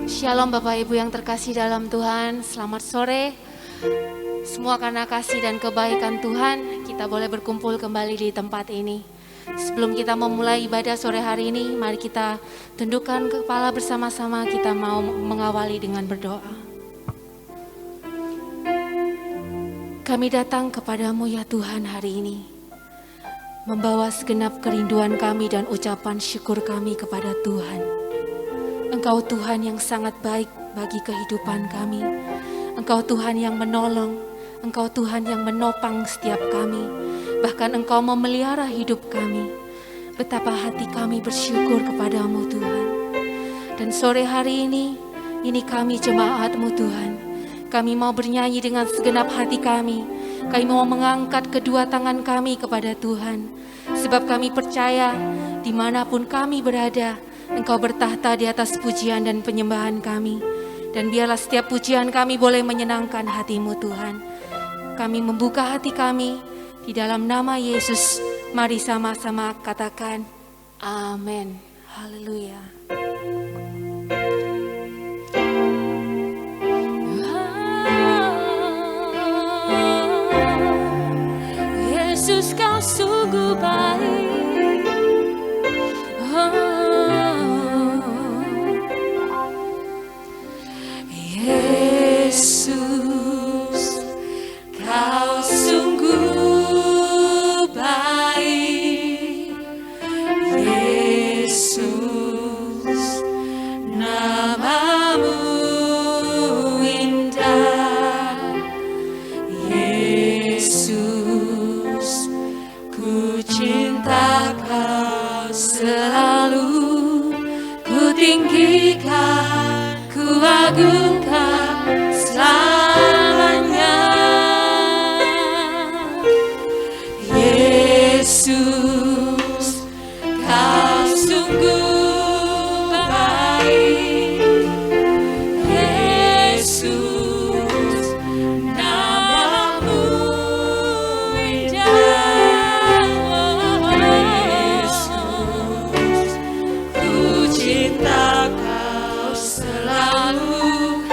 Shalom Bapak Ibu yang terkasih dalam Tuhan, selamat sore. Semua karena kasih dan kebaikan Tuhan, kita boleh berkumpul kembali di tempat ini. Sebelum kita memulai ibadah sore hari ini, mari kita tundukkan kepala bersama-sama, kita mau mengawali dengan berdoa. Kami datang kepadamu ya Tuhan hari ini, membawa segenap kerinduan kami dan ucapan syukur kami kepada Tuhan. Engkau Tuhan yang sangat baik bagi kehidupan kami. Engkau Tuhan yang menolong. Engkau Tuhan yang menopang setiap kami. Bahkan Engkau memelihara hidup kami. Betapa hati kami bersyukur kepadamu Tuhan. Dan sore hari ini kami jemaat-Mu Tuhan. Kami mau bernyanyi dengan segenap hati kami. Kami mau mengangkat kedua tangan kami kepada Tuhan. Sebab kami percaya dimanapun kami berada, Engkau bertahta di atas pujian dan penyembahan kami. Dan biarlah setiap pujian kami boleh menyenangkan hati-Mu Tuhan. Kami membuka hati kami di dalam nama Yesus. Mari sama-sama katakan amin. Haleluya. Yesus kau sungguh baik. Yesus, kau sungguh baik. Yesus, namamu indah. Yesus, ku cinta kau selalu. Ku tinggikan, ku agungkan selamanya. Yesus, kau sungguh baik. Yesus, namamu indah. Yesus, ku cinta kau selalu.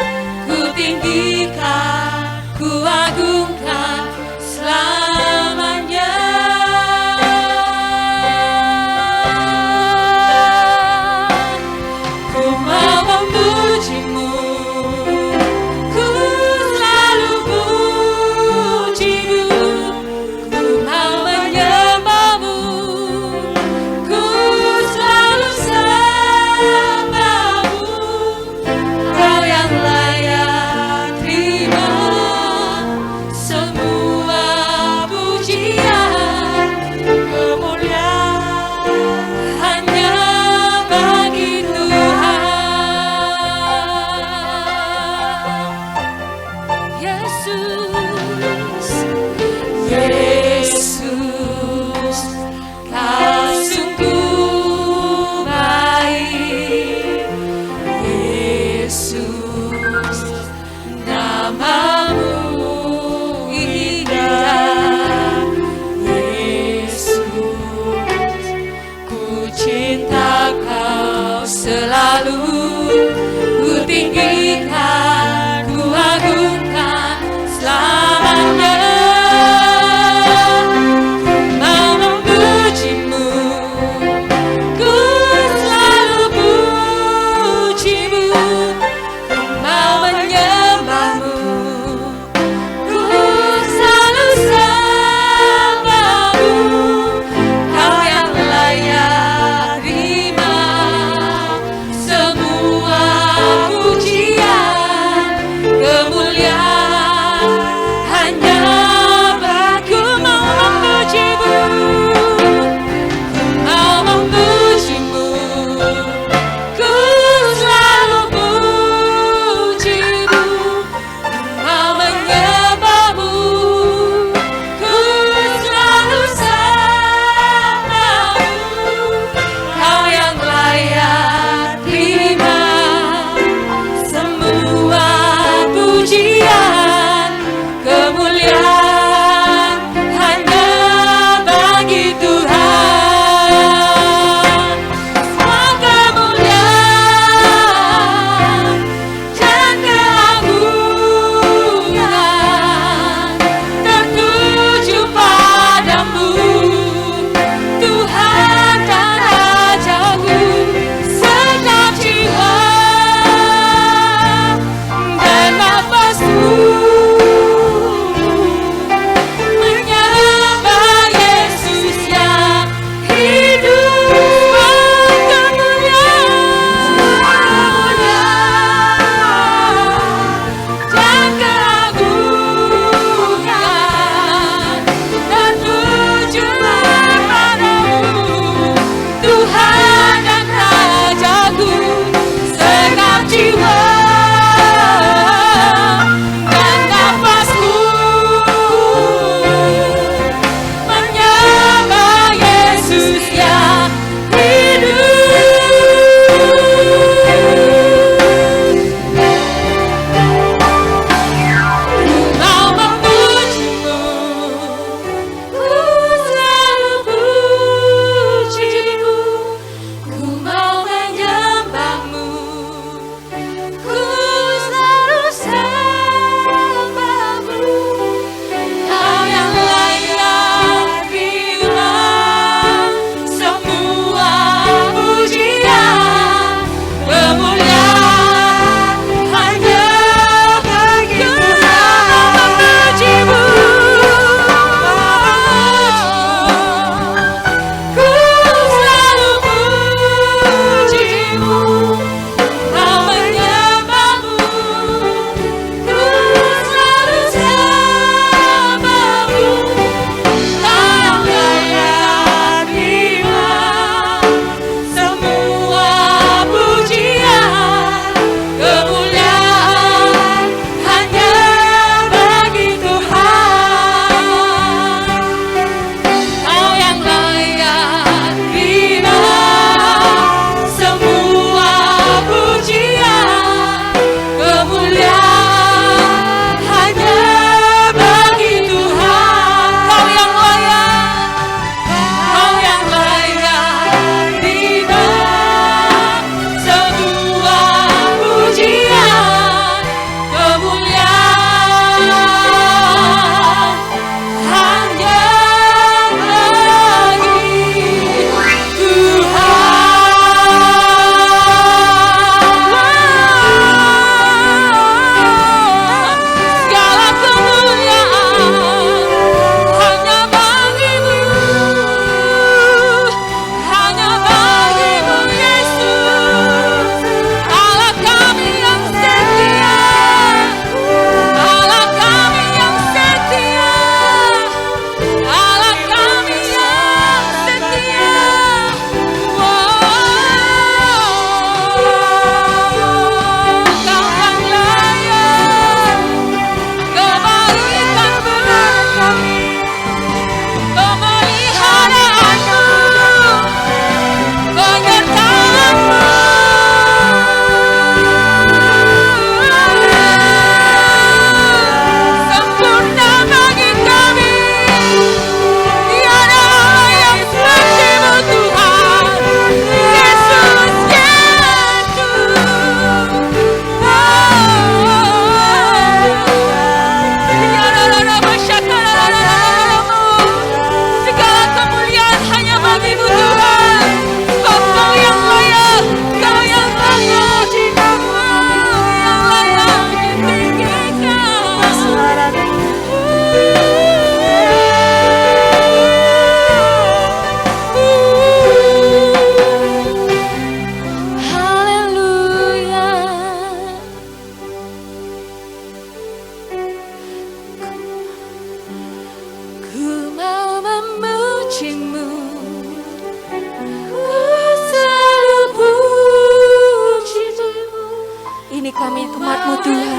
ini kami umat-Mu Tuhan.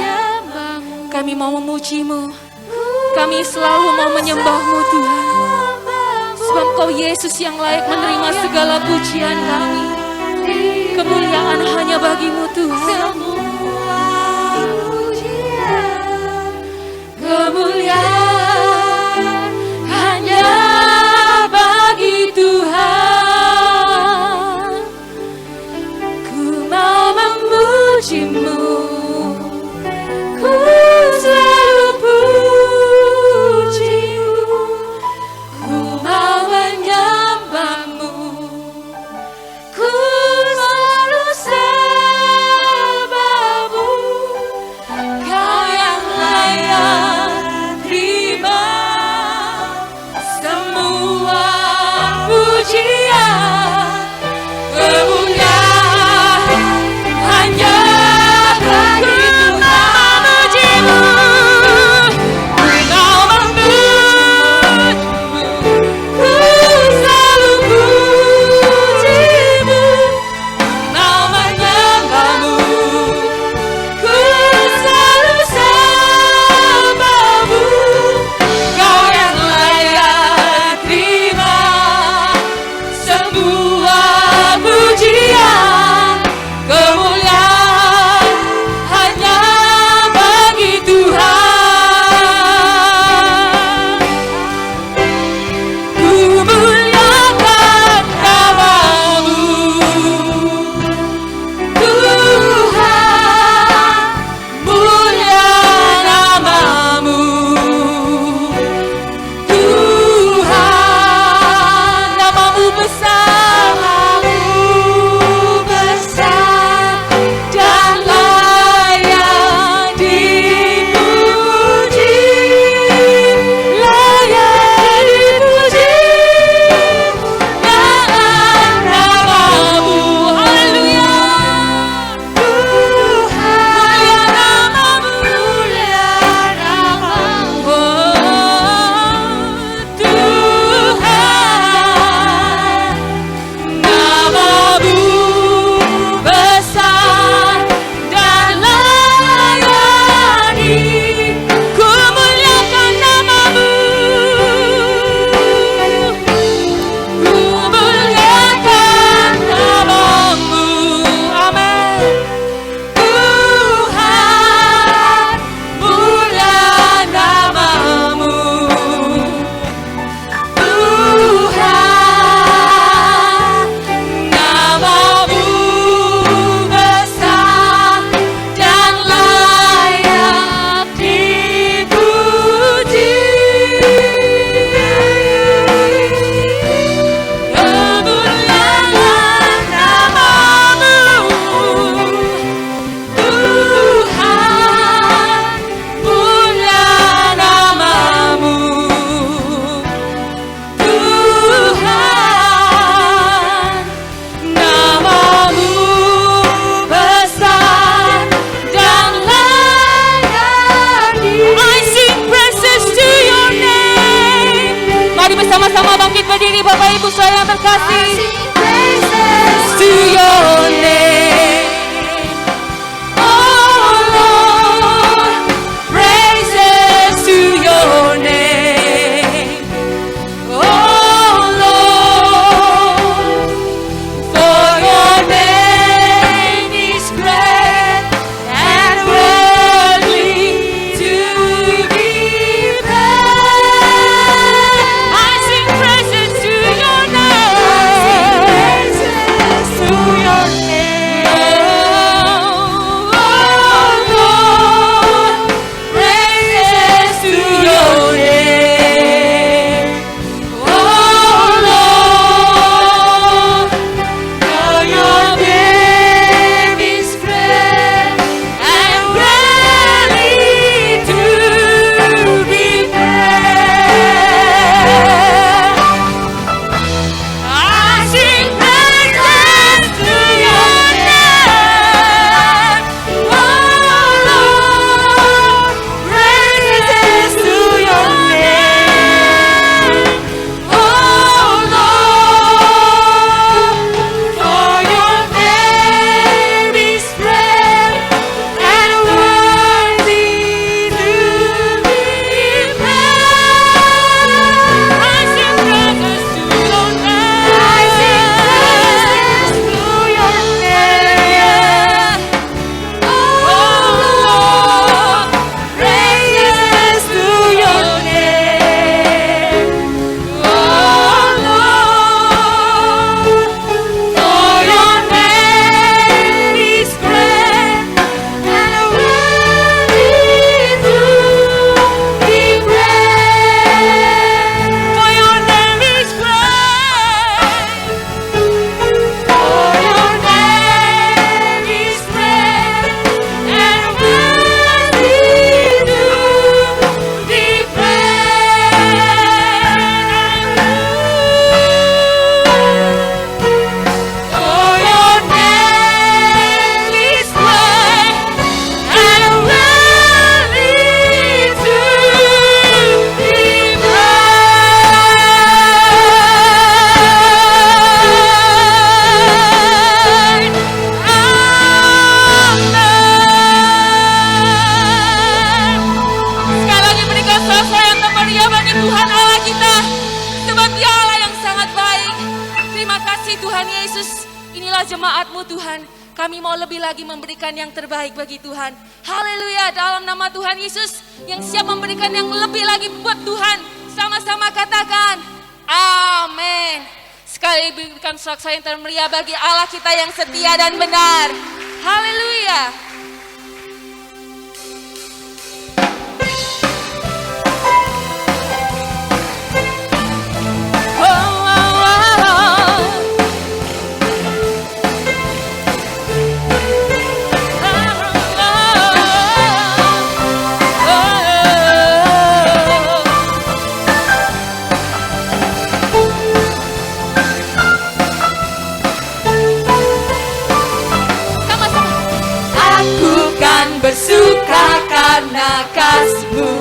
Kami mau memuji-Mu. Kami selalu mau menyembah-Mu Tuhan. Sebab Kau Yesus yang layak menerima segala pujian kami. Kemuliaan hanya bagi-Mu Tuhan. Kemuliaan hanya bagi Tuhan. Ku mau memuji-Mu. Ku selalu puji-Mu. Ku mau menyembah-Mu. Ku selalu sembah-Mu. Kau yang layak terima semua pujian. Kemuliaan hanya bagi sama-sama bangkit berdiri Bapak Ibu saya yang terkasih. To your name, oh Lord, praises to your name, oh Lord, for your name is great and worthy to be praised. I sing praises to your name. terima kasih Tuhan Yesus. Inilah jemaat-Mu Tuhan. Kami mau lebih lagi memberikan yang terbaik bagi Tuhan. Haleluya, dalam nama Tuhan Yesus yang siap memberikan yang lebih lagi buat Tuhan. Sama-sama katakan, amin. Sekali berikan sorak-sorai yang termeriah bagi Allah kita yang setia dan benar. Haleluya. Bersuka karena kasih-Mu,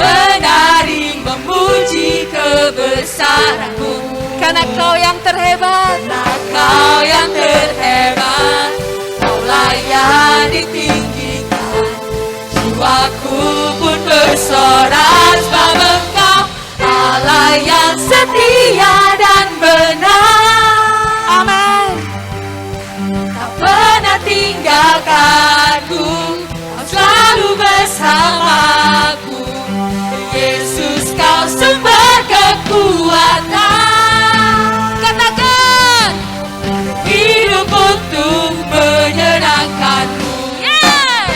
menari memuji kebesaran-Mu, Karena Kau yang terhebat, Kau yang terhebat, Kaulah yang ditinggikan. Jiwaku pun bersorak sebab Engkau Allah yang setia dan benar. amin. Pernah tinggalkanku, Kau selalu bersamaku. Yesus, Kau sumber kekuatan. Katakan, Hidup untuk menyenangkan-Mu. yeah.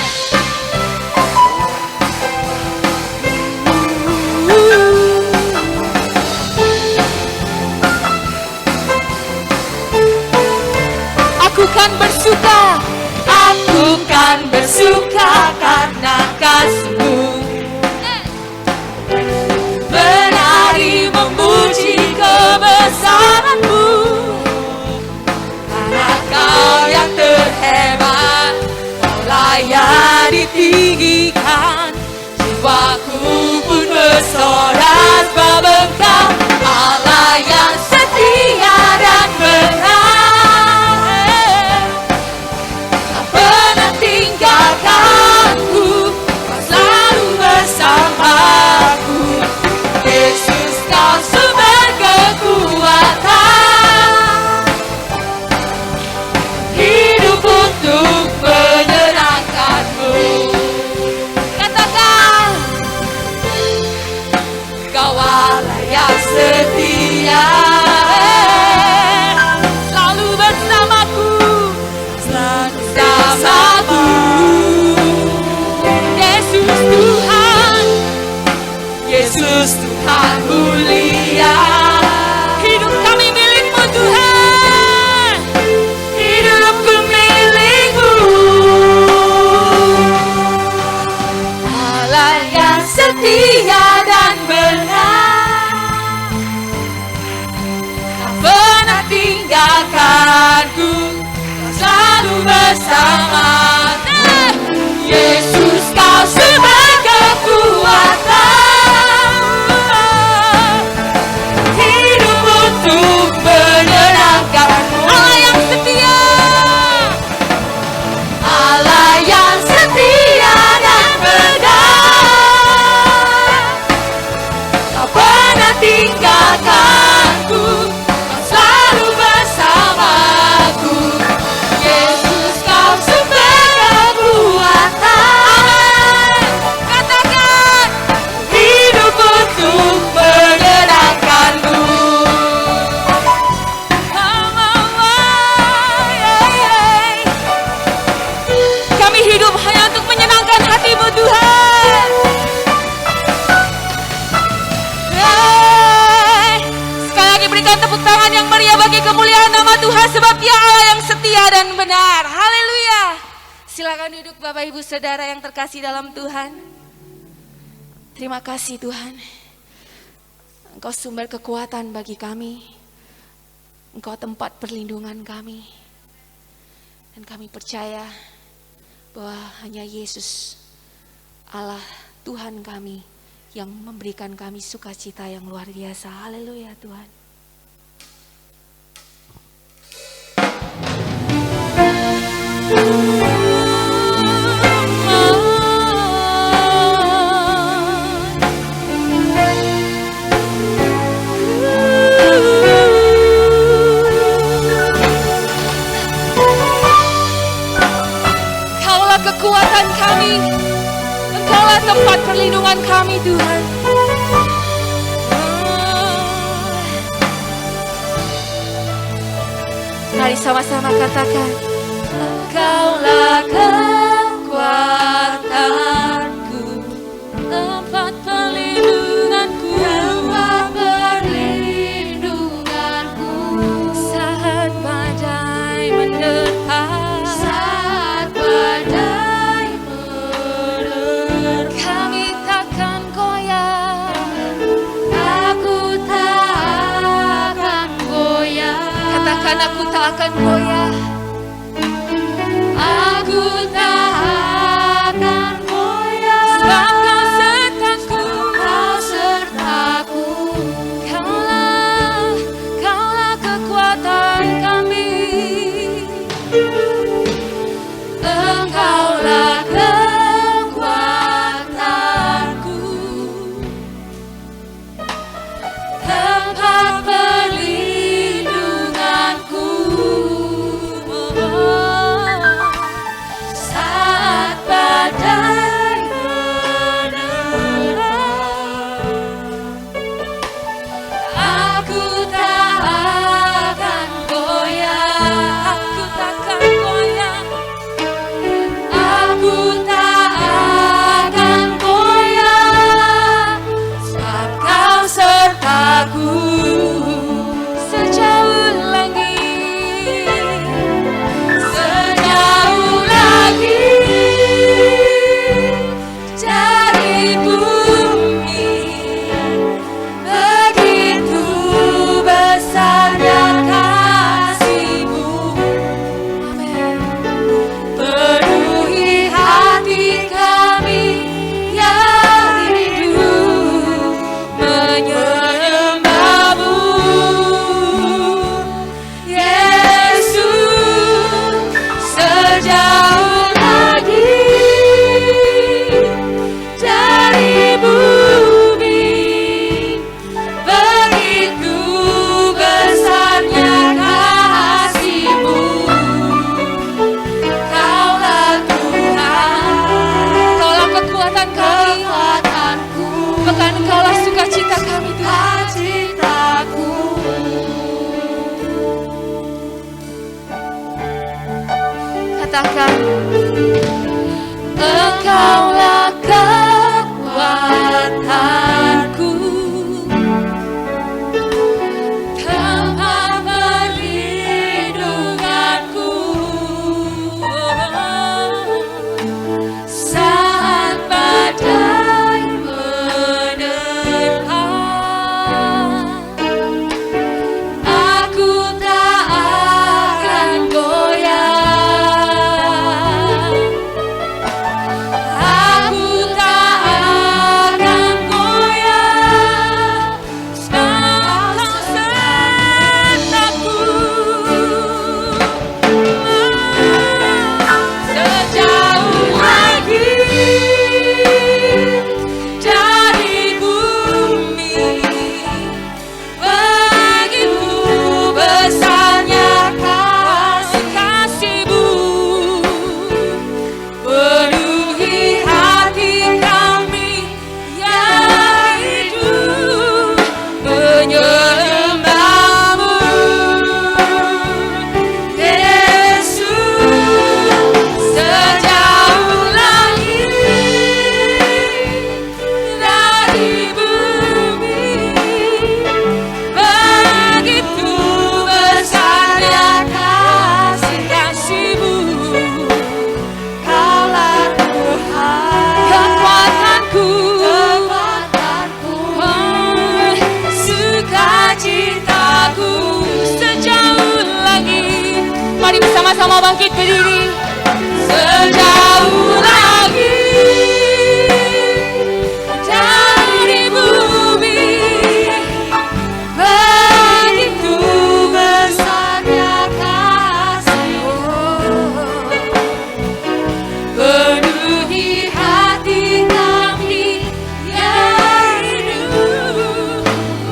Aku kan bersuka, Aku kan bersuka karena kasih-Mu, menari memuji kebesaran-Mu. Karena Kau yang terhebat, Kaulah yang ditinggikan. Jiwaku pun bersorak sebab Engkau Allah yang setia dan benar. Tak pernah tinggalkanku, Kau selalu bersamaku. Yesus, Kau sumber kekuatan. Hidup untuk menyenangkan-Mu. katakan, Kau Allah yang setia, selalu bersamaku, selalu bersamaku. Yesus Tuhan, Yesus Tuhan mulia. hidup kami milik-Mu Tuhan. Hidupku milik-Mu, Allah yang setia dan benar. Tak pernah tinggalkanku, Kau selalu bersamaku. Yesus, Kau sumber kekuatan. Hidup untuk menyenangkan-Mu. Allah yang setia, Allah yang setia dan benar. Kau pernah tinggalkanku, Kau selalu bersamaku. Yesus, Kau sumber kekuatan. katakan, Hidup untuk menyenangkan-Mu. kami hidup hanya untuk menyenangkan hati-Mu Tuhan. Sekali lagi berikan tepuk tangan yang meriah bagi kemuliaan nama Tuhan, sebab Dia Allah yang setia dan benar. Haleluya. Silakan duduk Bapak Ibu Saudara yang terkasih dalam Tuhan. Terima kasih Tuhan. Engkau sumber kekuatan bagi kami. Engkau tempat perlindungan kami. Dan kami percaya bahwa hanya Yesus, Allah Tuhan kami, yang memberikan kami sukacita yang luar biasa. Haleluya Tuhan. kekuatan kami, Engkaulah tempat perlindungan kami Tuhan. Mari sama-sama katakan, Engkaulah kekuatanku, tempat perlindunganku, saat badai menerpa, kami takkan goyah. Katakan, aku tak akan goyah. Aku tak akan goyah, Sebab Kau sertaku. Kaulah kekuatan kami. Engkaulah kekuatanku, tempat perlindunganku, saat badai menerpa. Aku tak akan goyah, Aku takkan goyah. aku tak akan goyah, sebab Kau sertaku. Sejauh langit, Sejauh langit dari bumi, begitu besarnya kasih-Mu. Penuhi hati kami yang rindu menyembah-Mu, Yesus. Sejauh langit dari bumi, begitu besarnya kasih-Mu. Kaulah Tuhan, Kaulah kekuatan kami, kekuatanku, bahkan Engkaulah sukacita kami Tuhan. citaku. Katakan, Engkaulah kekuatanku, tempat perlindunganku, saat badai menerpa. Aku tak akan goyah, aku tak akan goyah, sebab Kau sertaku. Sejauh langit dari bumi, begitu besarnya kasih-Mu. Penuhi hati kami yang hidup menyembah-Mu, Yesus. Sejauh langit dari bumi, begitu besarnya kasih-Mu. Kaulah Tuhan, kekuatanku, sukacitaku. sejauh langit. Mari bersama-sama bangkit berdiri. Sejauh langit dari bumi, begitu besarnya kasih-Mu. Penuhi hati kami yang rindu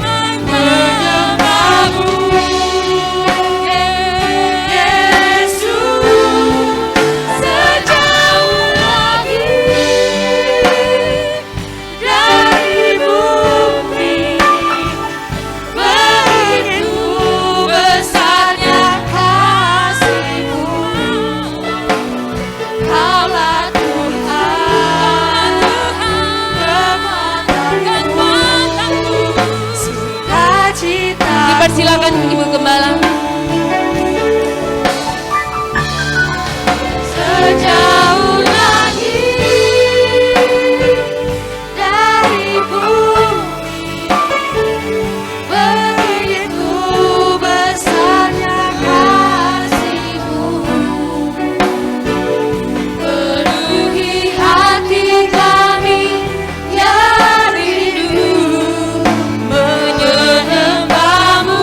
menyembah-Mu, Yesus. Persilakan Ibu Gembala. Sejauh langit dari bumi, begitu besarnya kasih-Mu. Penuhi hati kami yang rindu menyembah-Mu.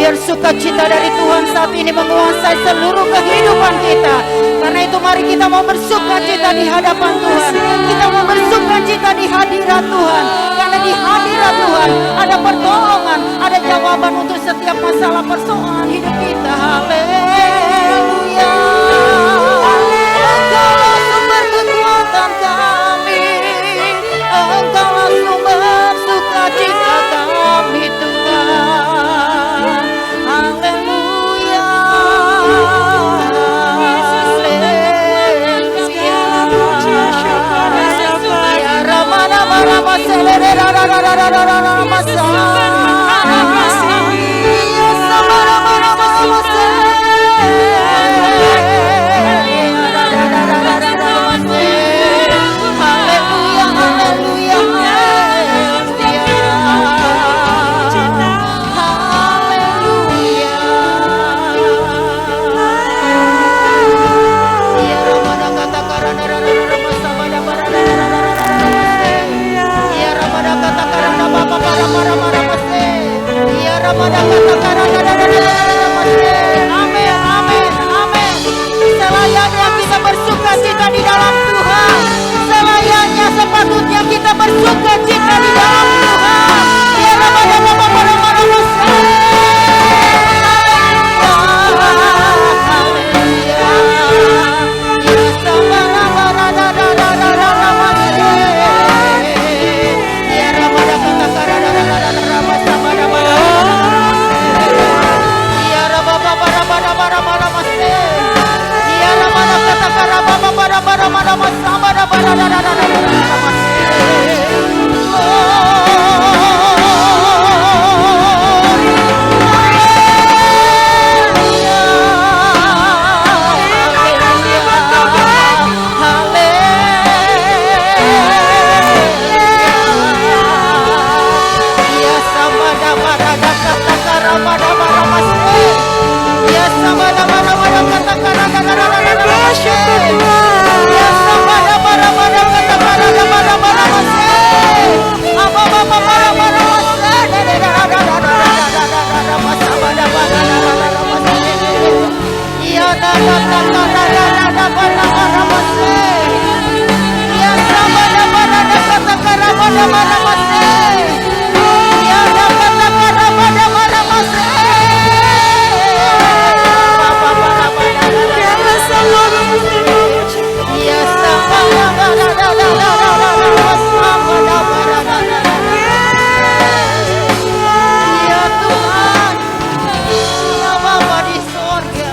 Biar sukacita dari Tuhan saat ini menguasai seluruh kehidupan kita. Karena itu mari kita mau bersukacita di hadapan Tuhan. Kita mau bersukacita di hadirat Tuhan. Karena di hadirat Tuhan ada pertolongan, ada jawaban untuk setiap masalah persoalan hidup kita. Haleluya. Engkaulah sumber kekuatan kami. Engkaulah sumber sukacita kami Tuhan. Haleluya. Ya Ramana Marama Selere Ramasa. Ya Samara Marama Haleluya, haleluya, Amin, amin, amin. Selayaknya kita bersukacita di dalam Tuhan. Selayaknya sepatutnya kita bersukacita di dalam Tuhan. Ya Ya Tuhan, ya Bapa di sorga.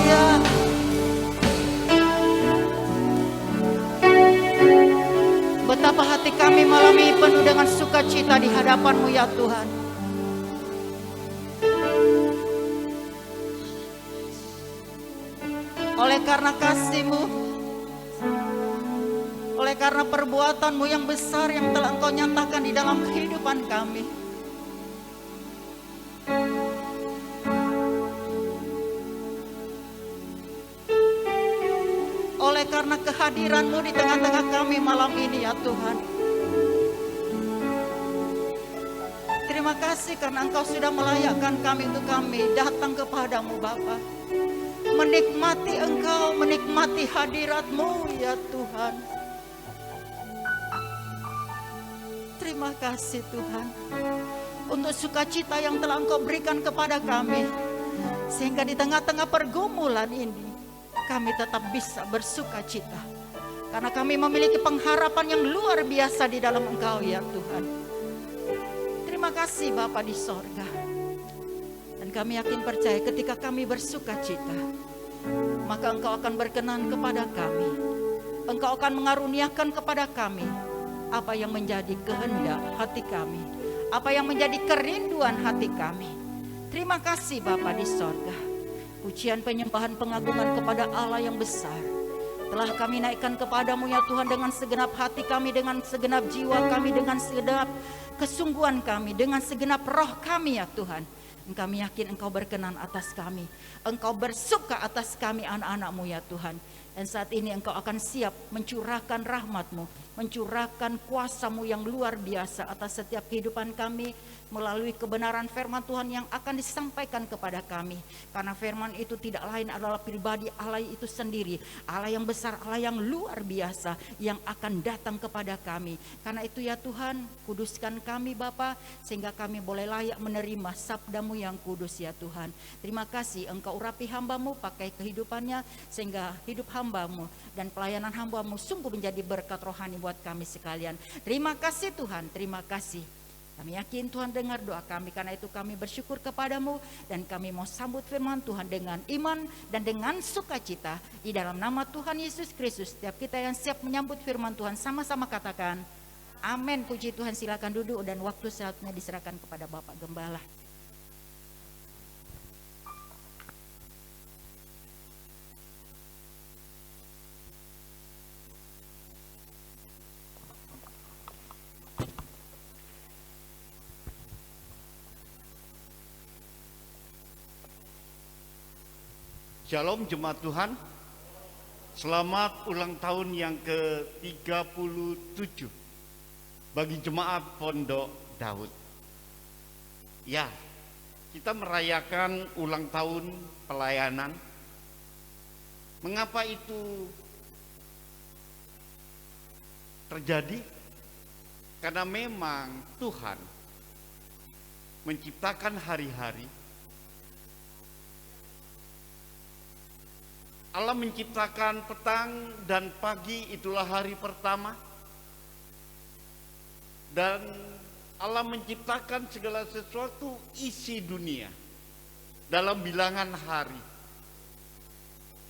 Ya. Betapa hati kami malam ini penuh dengan sukacita di hadapan-Mu ya Tuhan. Oleh karena kasih-Mu, oleh karena perbuatan-Mu yang besar yang telah Engkau nyatakan di dalam kehidupan kami. Oleh karena kehadiran-Mu di tengah-tengah kami malam ini ya Tuhan. Terima kasih karena Engkau sudah melayakkan kami untuk kami datang kepadamu Bapa. Menikmati Engkau, menikmati hadirat-Mu ya Tuhan. Terima kasih Tuhan untuk sukacita yang telah Engkau berikan kepada kami. Sehingga di tengah-tengah pergumulan ini kami tetap bisa bersukacita. Karena kami memiliki pengharapan yang luar biasa di dalam Engkau ya Tuhan. Terima kasih Bapa di sorga. Dan kami yakin percaya ketika kami bersukacita, maka Engkau akan berkenan kepada kami. Engkau akan mengaruniakan kepada kami apa yang menjadi kehendak hati kami, apa yang menjadi kerinduan hati kami. Terima kasih Bapa di sorga. Pujian, penyembahan, pengagungan kepada Allah yang besar telah kami naikkan kepadamu ya Tuhan, dengan segenap hati kami, dengan segenap jiwa kami, dengan segenap kesungguhan kami, dengan segenap roh kami ya Tuhan. Kami yakin Engkau berkenan atas kami, Engkau bersuka atas kami anak-anak-Mu ya Tuhan. Dan saat ini Engkau akan siap mencurahkan rahmat-Mu, mencurahkan kuasa-Mu yang luar biasa atas setiap kehidupan kami, melalui kebenaran firman Tuhan yang akan disampaikan kepada kami. Karena firman itu tidak lain adalah pribadi Allah itu sendiri, Allah yang besar, Allah yang luar biasa yang akan datang kepada kami. Karena itu ya Tuhan, kuduskan kami Bapa, sehingga kami boleh layak menerima sabda-Mu yang kudus ya Tuhan. Terima kasih Engkau urapi hamba-Mu, pakai kehidupannya, sehingga hidup hamba-Mu dan pelayanan hamba-Mu sungguh menjadi berkat rohani buat kami sekalian. Terima kasih Tuhan, terima kasih. Kami yakin Tuhan dengar doa kami, karena itu kami bersyukur kepadamu dan kami mau sambut firman Tuhan dengan iman dan dengan sukacita. Di dalam nama Tuhan Yesus Kristus, setiap kita yang siap menyambut firman Tuhan sama-sama katakan amin. Puji Tuhan, silakan duduk dan waktu saatnya diserahkan kepada Bapak Gembala. Shalom jemaat Tuhan, selamat ulang tahun yang ke-37 bagi jemaat Pondok Daud. Ya, kita merayakan ulang tahun pelayanan. Mengapa itu terjadi? Karena memang Tuhan menciptakan hari-hari. Allah menciptakan petang dan pagi, itulah hari pertama. Dan Allah menciptakan segala sesuatu isi dunia dalam bilangan hari.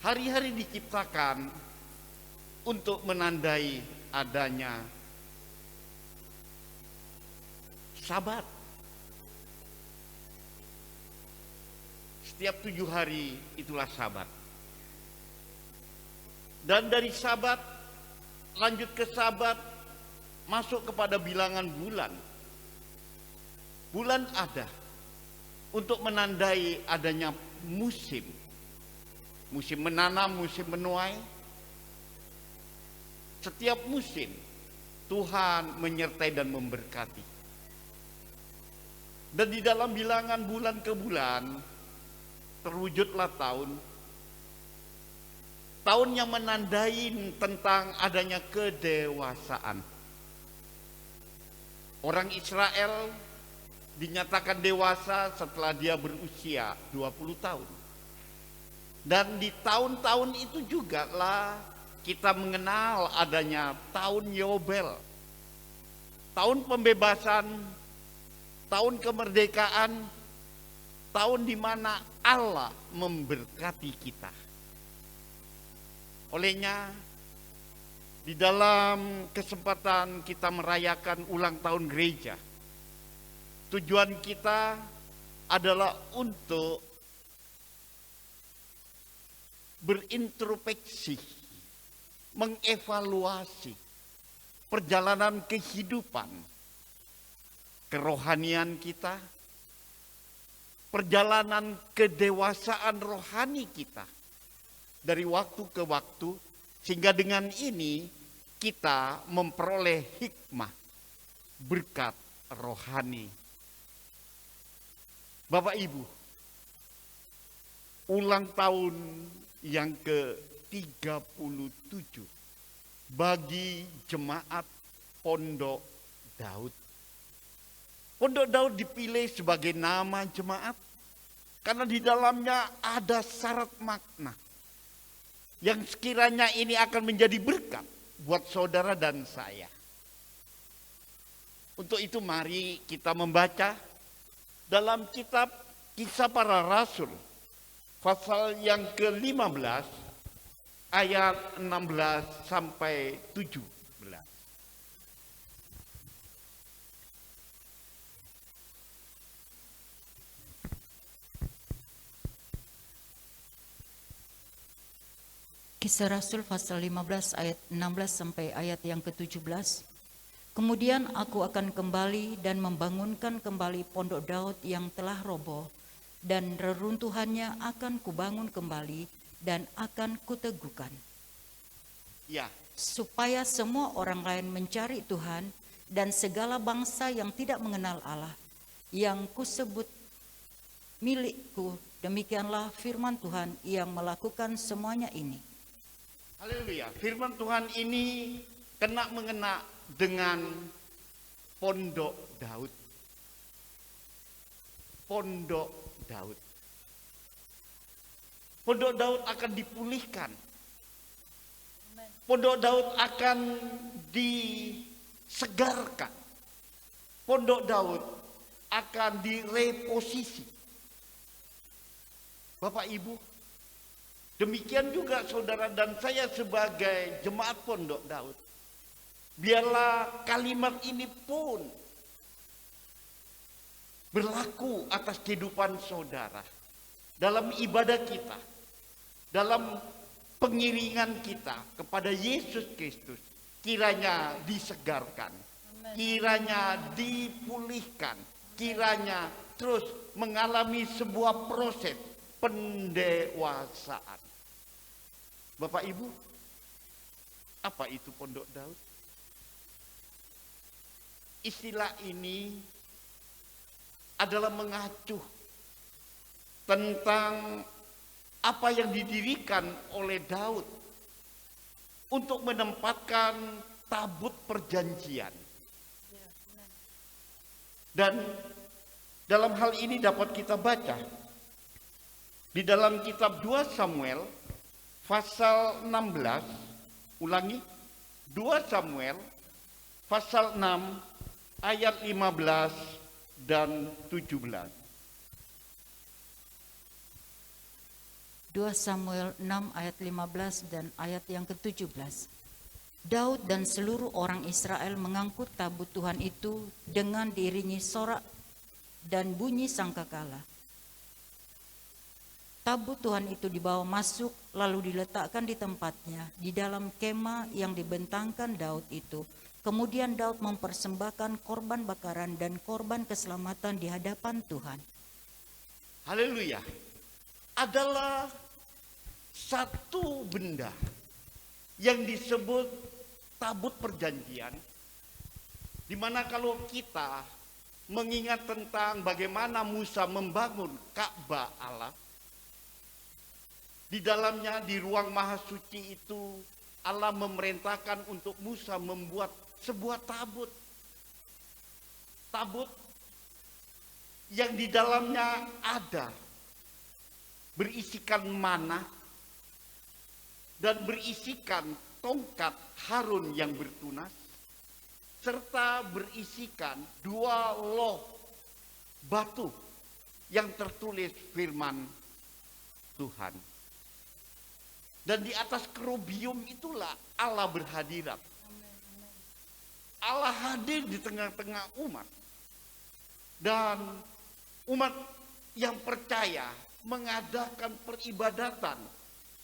Hari-hari diciptakan untuk menandai adanya Sabat. Setiap 7 hari itulah Sabat. Dan dari Sabat lanjut ke Sabat, masuk kepada bilangan bulan. Bulan ada untuk menandai adanya musim. Musim menanam, musim menuai. Setiap musim Tuhan menyertai dan memberkati. Dan di dalam bilangan bulan ke bulan terwujudlah tahun. Tahun yang menandai tentang adanya kedewasaan. Orang Israel dinyatakan dewasa setelah dia berusia 20 tahun. Dan di tahun-tahun itu juga lah kita mengenal adanya tahun Yobel, tahun pembebasan, tahun kemerdekaan, tahun di mana Allah memberkati kita. Olehnya, di dalam kesempatan kita merayakan ulang tahun gereja, tujuan kita adalah untuk berintrospeksi, mengevaluasi perjalanan kehidupan, kerohanian kita, perjalanan kedewasaan rohani kita dari waktu ke waktu, sehingga dengan ini kita memperoleh hikmah, berkat rohani. Bapak Ibu, ulang tahun yang ke-37 bagi jemaat Pondok Daud. Pondok Daud dipilih sebagai nama jemaat karena di dalamnya ada syarat makna yang sekiranya ini akan menjadi berkat buat saudara dan saya. Untuk itu mari kita membaca dalam kitab Kisah Para Rasul pasal yang ke-15 ayat 16 sampai 17. Kisah Rasul pasal 15 ayat 16 sampai ayat yang ke-17. Kemudian aku akan kembali dan membangunkan kembali pondok Daud yang telah roboh, dan reruntuhannya akan kubangun kembali dan akan kuteguhkan. Ya, Supaya semua orang lain mencari Tuhan dan segala bangsa yang tidak mengenal Allah, yang kusebut milikku, demikianlah firman Tuhan yang melakukan semuanya ini. haleluya. Firman Tuhan ini mengena dengan Pondok Daud. Pondok Daud. Pondok Daud akan dipulihkan. Pondok Daud akan disegarkan. Pondok Daud akan direposisi. Bapak Ibu, demikian juga saudara dan saya sebagai jemaat Pondok Daud. Biarlah kalimat ini pun berlaku atas kehidupan saudara. Dalam ibadah kita, dalam pengiringan kita kepada Yesus Kristus, kiranya disegarkan, kiranya dipulihkan, kiranya terus mengalami sebuah proses pendewasaan. Bapak Ibu, apa itu Pondok Daud? Istilah ini adalah mengacu tentang apa yang didirikan oleh Daud untuk menempatkan tabut perjanjian. Dan dalam hal ini dapat kita baca di dalam kitab 2 Samuel pasal 16, ulangi, 2 Samuel pasal 6 ayat 15 dan 17. 2 Samuel 6 ayat 15 dan ayat yang ke-17. Daud dan seluruh orang Israel mengangkut tabut Tuhan itu dengan diiringi sorak dan bunyi sangkakala. Tabut Tuhan itu dibawa masuk lalu diletakkan di tempatnya di dalam kemah yang dibentangkan Daud itu. Kemudian Daud mempersembahkan korban bakaran dan korban keselamatan di hadapan Tuhan. Haleluya. Adalah satu benda yang disebut tabut perjanjian, di mana kalau kita mengingat tentang bagaimana Musa membangun Ka'bah Allah, di dalamnya di ruang maha suci itu Allah memerintahkan untuk Musa membuat sebuah tabut. Tabut yang di dalamnya ada berisikan mana dan berisikan tongkat Harun yang bertunas, serta berisikan 2 loh batu yang tertulis firman Tuhan. Dan di atas kerubium itulah Allah berhadirat. Allah hadir di tengah-tengah umat. Dan umat yang percaya mengadakan peribadatan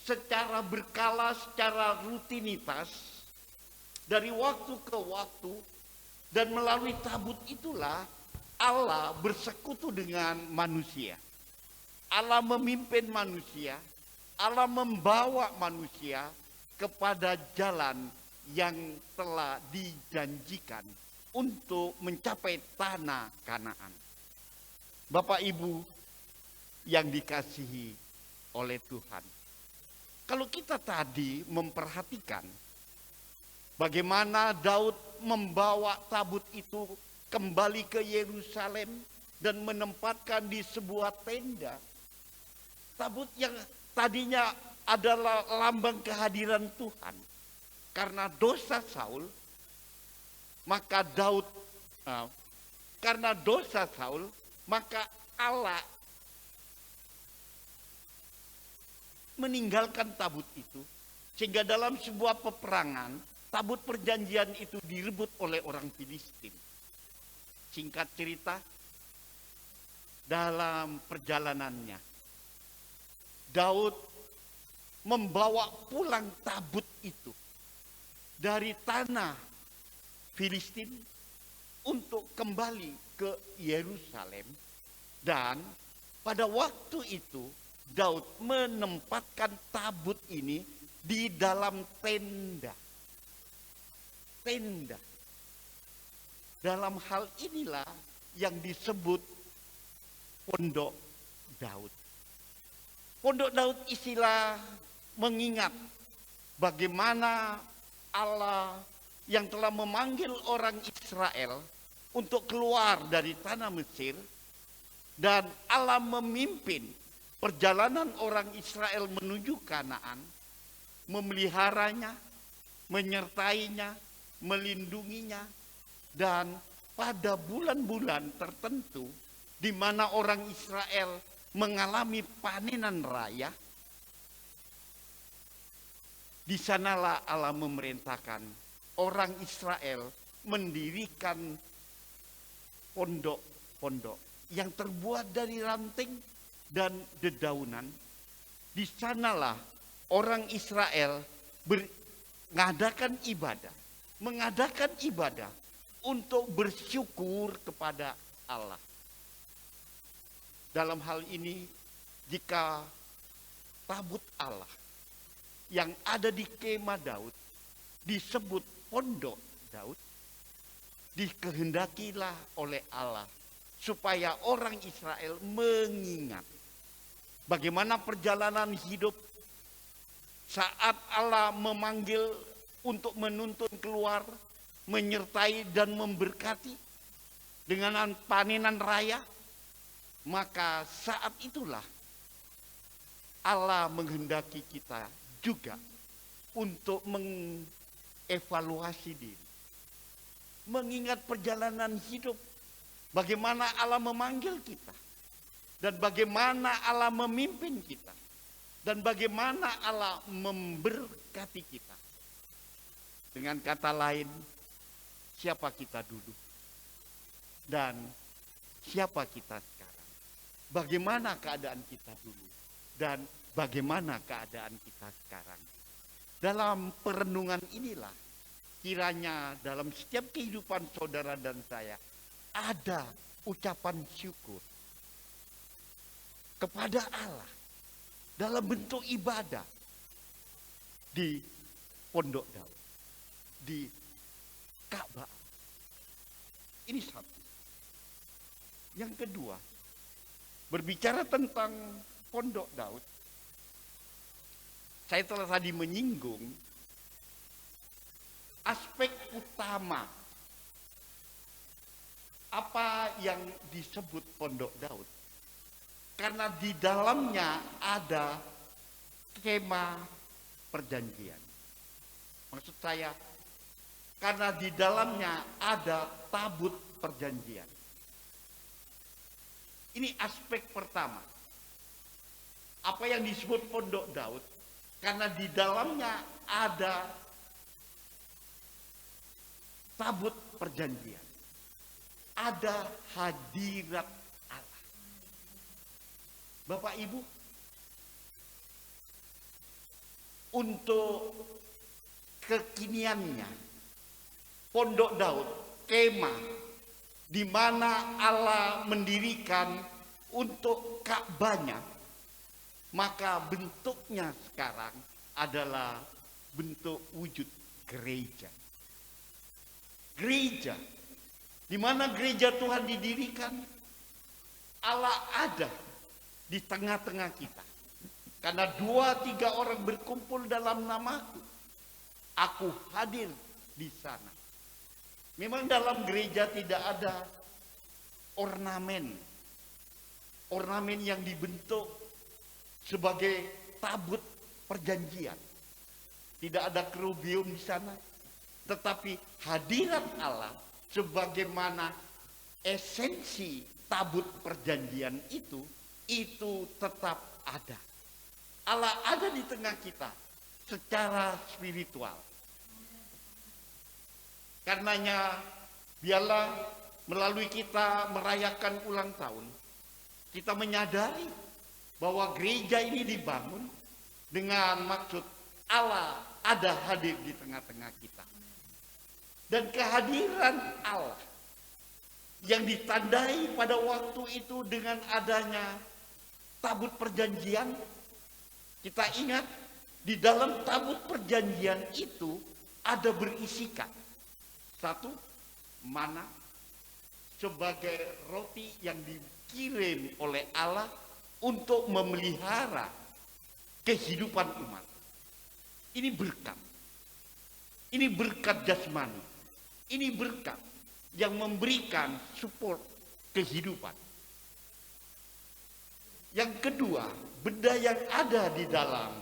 secara berkala, secara rutinitas dari waktu ke waktu, dan melalui tabut itulah Allah bersekutu dengan manusia. Allah memimpin manusia, Allah membawa manusia kepada jalan yang telah dijanjikan untuk mencapai tanah Kanaan. Bapak Ibu yang dikasihi oleh Tuhan, kalau kita tadi memperhatikan bagaimana Daud membawa tabut itu kembali ke Yerusalem dan menempatkan di sebuah tenda, tabut yang tadinya adalah lambang kehadiran Tuhan, karena dosa Saul, maka Allah meninggalkan tabut itu, sehingga dalam sebuah peperangan tabut perjanjian itu direbut oleh orang Filistin. Singkat cerita, dalam perjalanannya Daud membawa pulang tabut itu dari tanah Filistin untuk kembali ke Yerusalem. Dan pada waktu itu Daud menempatkan tabut ini di dalam tenda. Dalam hal inilah yang disebut Pondok Daud. Pondok Daud istilah mengingat bagaimana Allah yang telah memanggil orang Israel untuk keluar dari tanah Mesir, dan Allah memimpin perjalanan orang Israel menuju Kanaan, memeliharanya, menyertainya, melindunginya, dan pada bulan-bulan tertentu di mana orang Israel mengalami panenan raya, di sanalah Allah memerintahkan orang Israel mendirikan pondok-pondok yang terbuat dari ranting dan dedaunan. Di sanalah orang Israel mengadakan ibadah untuk bersyukur kepada Allah. Dalam hal ini, jika tabut Allah yang ada di kemah Daud disebut Pondok Daud, dikehendakilah oleh Allah supaya orang Israel mengingat bagaimana perjalanan hidup saat Allah memanggil untuk menuntun keluar, menyertai dan memberkati dengan panenan raya. Maka saat itulah Allah menghendaki kita juga untuk mengevaluasi diri, mengingat perjalanan hidup, bagaimana Allah memanggil kita, dan bagaimana Allah memimpin kita, dan bagaimana Allah memberkati kita. Dengan kata lain, siapa kita dulu dan siapa kita sekarang. Bagaimana keadaan kita dulu dan bagaimana keadaan kita sekarang. Dalam perenungan inilah kiranya dalam setiap kehidupan saudara dan saya ada ucapan syukur kepada Allah dalam bentuk ibadah di Pondok Daud, di Ka'bah. Ini satu. Yang kedua, berbicara tentang Pondok Daud, saya telah tadi menyinggung aspek utama apa yang disebut Pondok Daud. Karena di dalamnya ada kemah perjanjian. Maksud saya, karena di dalamnya ada tabut perjanjian. Ini aspek pertama. Apa yang disebut pondok Daud, karena di dalamnya ada tabut perjanjian. Ada hadirat Allah. Bapak Ibu, untuk kekiniannya, pondok Daud, kemah, di mana Allah mendirikan untuk Ka'bahnya, maka bentuknya sekarang adalah bentuk wujud gereja. Gereja, di mana gereja Tuhan didirikan, Allah ada di tengah-tengah kita. Karena 2-3 orang berkumpul dalam namaku, aku hadir di sana. Memang dalam gereja tidak ada ornamen yang dibentuk sebagai tabut perjanjian. Tidak ada kerubium di sana, tetapi hadirat Allah sebagaimana esensi tabut perjanjian itu tetap ada. Allah ada di tengah kita secara spiritual. Karenanya biarlah melalui kita merayakan ulang tahun, kita menyadari bahwa gereja ini dibangun dengan maksud Allah ada hadir di tengah-tengah kita. Dan kehadiran Allah yang ditandai pada waktu itu dengan adanya tabut perjanjian, kita ingat di dalam tabut perjanjian itu ada berisikan satu, mana sebagai roti yang dikirim oleh Allah untuk memelihara kehidupan umat. Ini berkat. Ini berkat jasmani. Ini berkat yang memberikan support kehidupan. Yang kedua, benda yang ada di dalam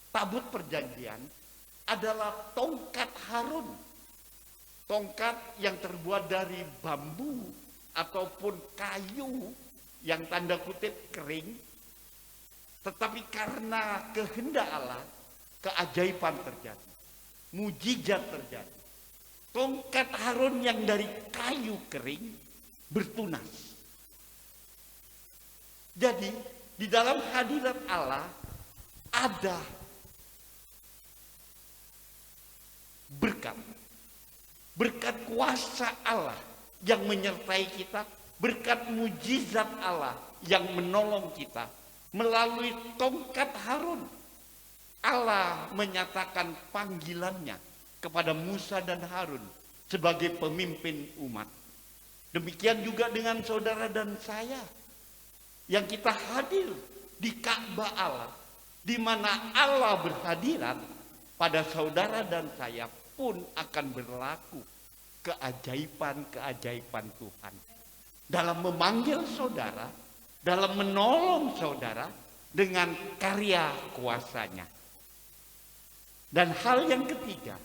tabut perjanjian adalah tongkat Harun. Tongkat yang terbuat dari bambu ataupun kayu yang tanda kutip kering. Tetapi karena kehendak Allah, keajaiban terjadi. Mujizat terjadi. Tongkat Harun yang dari kayu kering bertunas. Jadi di dalam hadirat Allah ada berkat. Berkat kuasa Allah yang menyertai kita, berkat mujizat Allah yang menolong kita. Melalui tongkat Harun, Allah menyatakan panggilannya kepada Musa dan Harun sebagai pemimpin umat. Demikian juga dengan saudara dan saya yang kita hadir di Ka'bah Allah, di mana Allah berhadirat, pada saudara dan saya pun akan berlaku keajaiban-keajaiban Tuhan dalam memanggil saudara, dalam menolong saudara dengan karya kuasanya. Dan hal yang ketiga,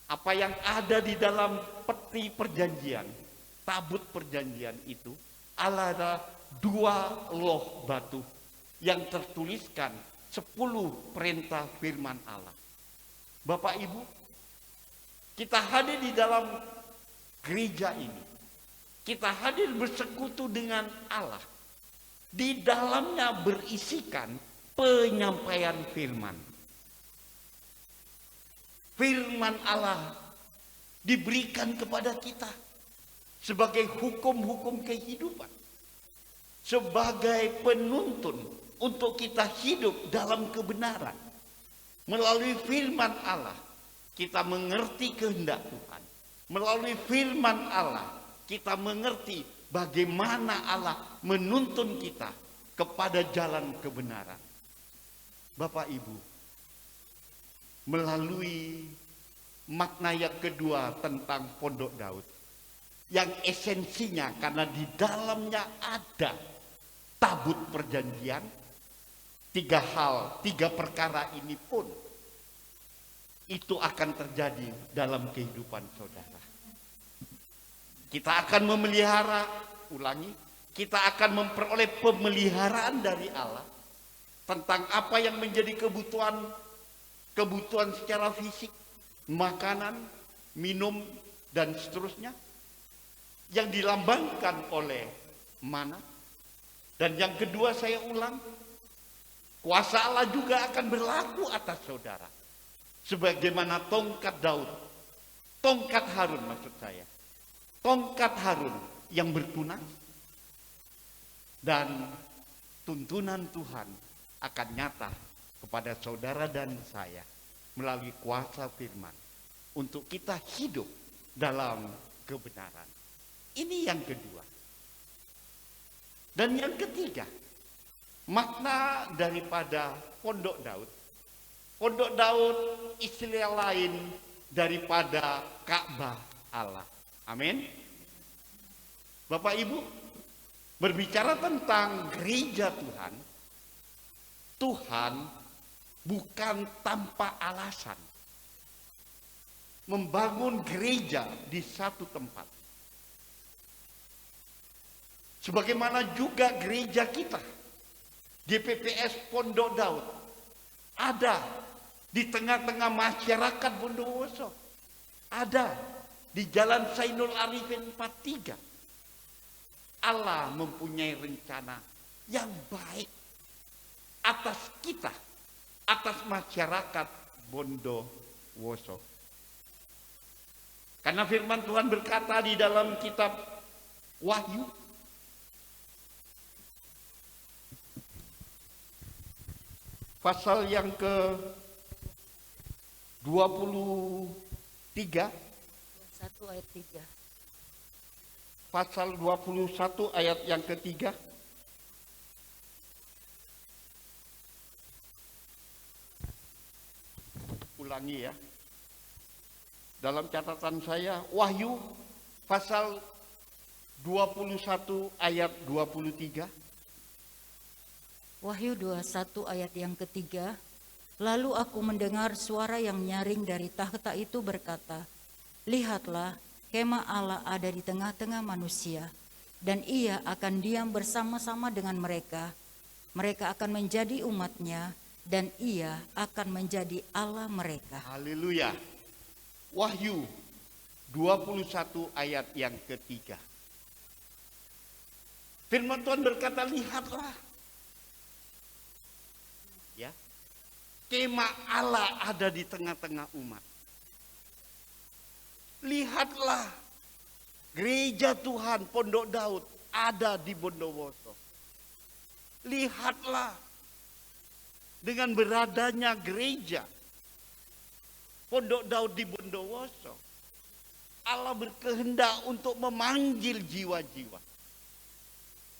apa yang ada di dalam peti perjanjian, tabut perjanjian itu adalah 2 loh batu yang tertuliskan 10 perintah firman Allah. Bapak Ibu, kita hadir di dalam gereja ini. Kita hadir bersekutu dengan Allah. Di dalamnya berisikan penyampaian firman. Firman Allah diberikan kepada kita sebagai hukum-hukum kehidupan. Sebagai penuntun untuk kita hidup dalam kebenaran. Melalui firman Allah, kita mengerti kehendak Tuhan. Melalui firman Allah, kita mengerti bagaimana Allah menuntun kita kepada jalan kebenaran. Bapak Ibu, melalui makna yang kedua tentang pondok Daud, yang esensinya karena di dalamnya ada tabut perjanjian, 3 perkara ini pun itu akan terjadi dalam kehidupan saudara. Kita akan memelihara, kita akan memperoleh pemeliharaan dari Allah tentang apa yang menjadi kebutuhan secara fisik, makanan, minum, dan seterusnya, yang dilambangkan oleh mana. Dan yang kedua, saya ulang, kuasa Allah juga akan berlaku atas saudara. Sebagaimana tongkat Daud, tongkat Harun maksud saya, tongkat Harun yang bertunas, dan tuntunan Tuhan akan nyata kepada saudara dan saya melalui kuasa firman untuk kita hidup dalam kebenaran. Ini yang kedua. Dan yang ketiga, makna daripada pondok Daud. Pondok Daud istilah lain daripada Ka'bah Allah. Amin. Bapak Ibu, berbicara tentang gereja Tuhan, Tuhan bukan tanpa alasan membangun gereja di satu tempat. Sebagaimana juga gereja kita, GPPS Pondok Daud, ada di tengah-tengah masyarakat Bondowoso, ada di Jalan Zainul Arifin 43. Allah mempunyai rencana yang baik atas kita, atas masyarakat Bondowoso. Karena firman Tuhan berkata di dalam kitab Wahyu, pasal yang ke-23, 1 ayat 3. pasal 21 ayat yang ketiga. Ulangi ya. Dalam catatan saya, Wahyu pasal 21 ayat 23. Wahyu 21 ayat yang ketiga. Lalu aku mendengar suara yang nyaring dari tahta itu berkata, lihatlah, kemah Allah ada di tengah-tengah manusia, dan ia akan diam bersama-sama dengan mereka. Mereka akan menjadi umatnya, dan ia akan menjadi Allah mereka. Haleluya. Wahyu 21 ayat yang ketiga. Firman Tuhan berkata, lihatlah. Ya. Kemah Allah ada di tengah-tengah umat. Lihatlah, gereja Tuhan Pondok Daud ada di Bondowoso. Lihatlah, dengan beradanya gereja Pondok Daud di Bondowoso, Allah berkehendak untuk memanggil jiwa-jiwa,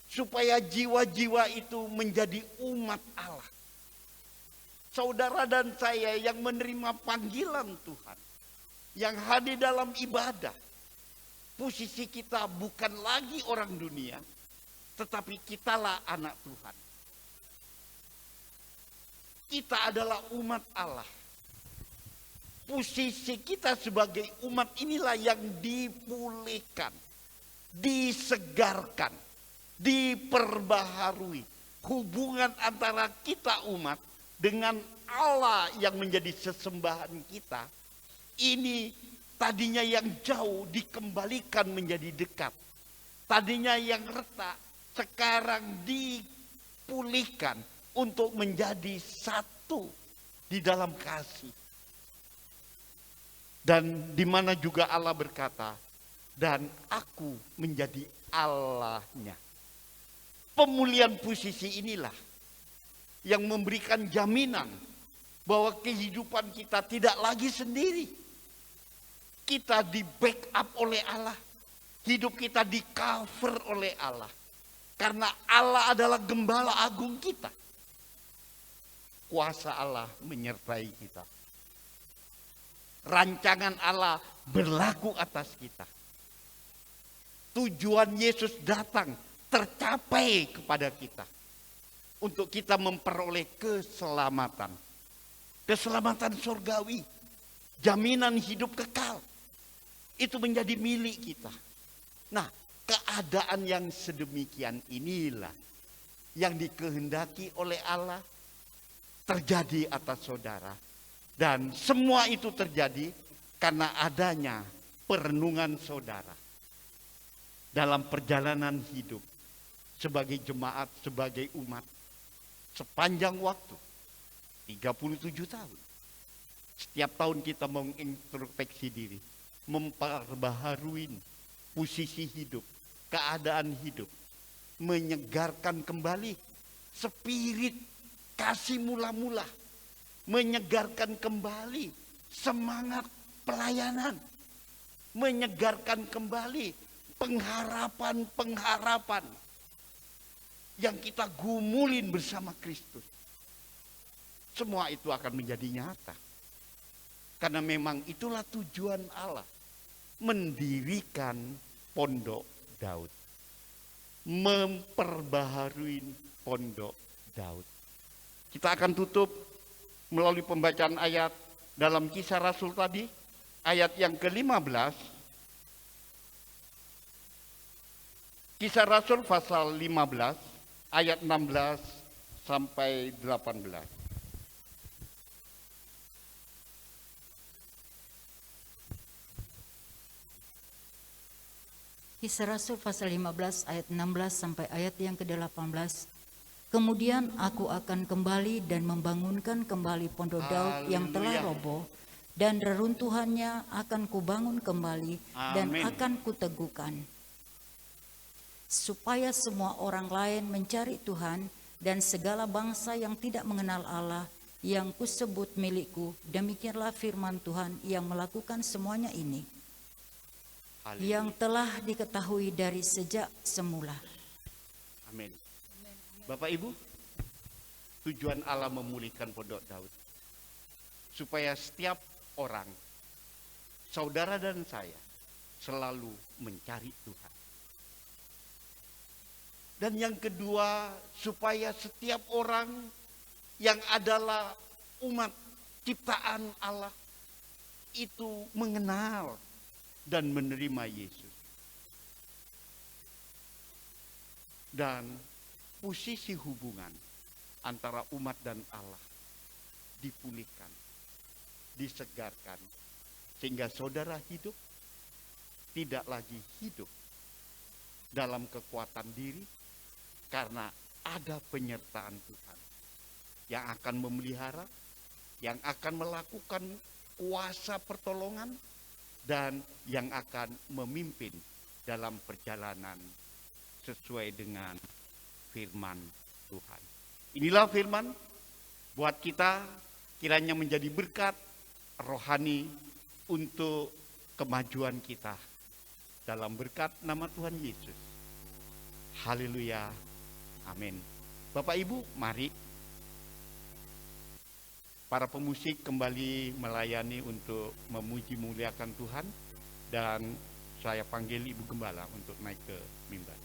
supaya jiwa-jiwa itu menjadi umat Allah. Saudara dan saya yang menerima panggilan Tuhan, yang hadir dalam ibadah, posisi kita bukan lagi orang dunia, tetapi kitalah anak Tuhan. Kita adalah umat Allah. Posisi kita sebagai umat inilah yang dipulihkan, disegarkan, diperbaharui. Hubungan antara kita umat dengan Allah yang menjadi sesembahan kita, ini tadinya yang jauh dikembalikan menjadi dekat. Tadinya yang retak sekarang dipulihkan untuk menjadi satu di dalam kasih. Dan di mana juga Allah berkata, dan aku menjadi Allahnya. Pemulihan posisi inilah yang memberikan jaminan bahwa kehidupan kita tidak lagi sendiri. Kita di backup oleh Allah. Hidup kita di cover oleh Allah. Karena Allah adalah gembala agung kita. Kuasa Allah menyertai kita. Rancangan Allah berlaku atas kita. Tujuan Yesus datang tercapai kepada kita. Untuk kita memperoleh keselamatan. Keselamatan surgawi. Jaminan hidup kekal. Itu menjadi milik kita. Nah, keadaan yang sedemikian inilah yang dikehendaki oleh Allah terjadi atas saudara. Dan semua itu terjadi karena adanya perenungan saudara dalam perjalanan hidup sebagai jemaat, sebagai umat sepanjang waktu 37 tahun. Setiap tahun kita mengintrospeksi diri, memperbaharui posisi hidup, keadaan hidup, menyegarkan kembali spirit kasih mula-mula, menyegarkan kembali semangat pelayanan, menyegarkan kembali pengharapan-pengharapan yang kita gumulin bersama Kristus. Semua itu akan menjadi nyata. Karena memang itulah tujuan Allah. Mendirikan pondok Daud. Memperbaharui pondok Daud. Kita akan tutup melalui pembacaan ayat dalam Kisah Rasul tadi. Ayat yang ke-15. Kisah Rasul pasal 15. Ayat 16 sampai 18. Kisah Rasul pasal 15 ayat 16 sampai ayat yang ke-18. Kemudian aku akan kembali dan membangunkan kembali pondok Daud yang telah roboh, dan reruntuhannya akan kubangun kembali dan akan kuteguhkan, supaya semua orang lain mencari Tuhan, dan segala bangsa yang tidak mengenal Allah yang kusebut milikku. Demikianlah firman Tuhan yang melakukan semuanya ini, yang telah diketahui dari sejak semula. Amin. Bapak Ibu, tujuan Allah memulihkan pondok Daud supaya setiap orang, saudara dan saya, selalu mencari Tuhan. Dan yang kedua, supaya setiap orang yang adalah umat ciptaan Allah itu mengenal dan menerima Yesus. Dan posisi hubungan antara umat dan Allah dipulihkan, disegarkan, sehingga saudara hidup tidak lagi hidup dalam kekuatan diri, karena ada penyertaan Tuhan yang akan memelihara, yang akan melakukan kuasa pertolongan, dan yang akan memimpin dalam perjalanan sesuai dengan firman Tuhan. Inilah firman buat kita, kiranya menjadi berkat rohani untuk kemajuan kita dalam berkat nama Tuhan Yesus. Haleluya. Amin. Bapak Ibu, mari para pemusik kembali melayani untuk memuji muliakan Tuhan, dan saya panggil Ibu Gembala untuk naik ke mimbar.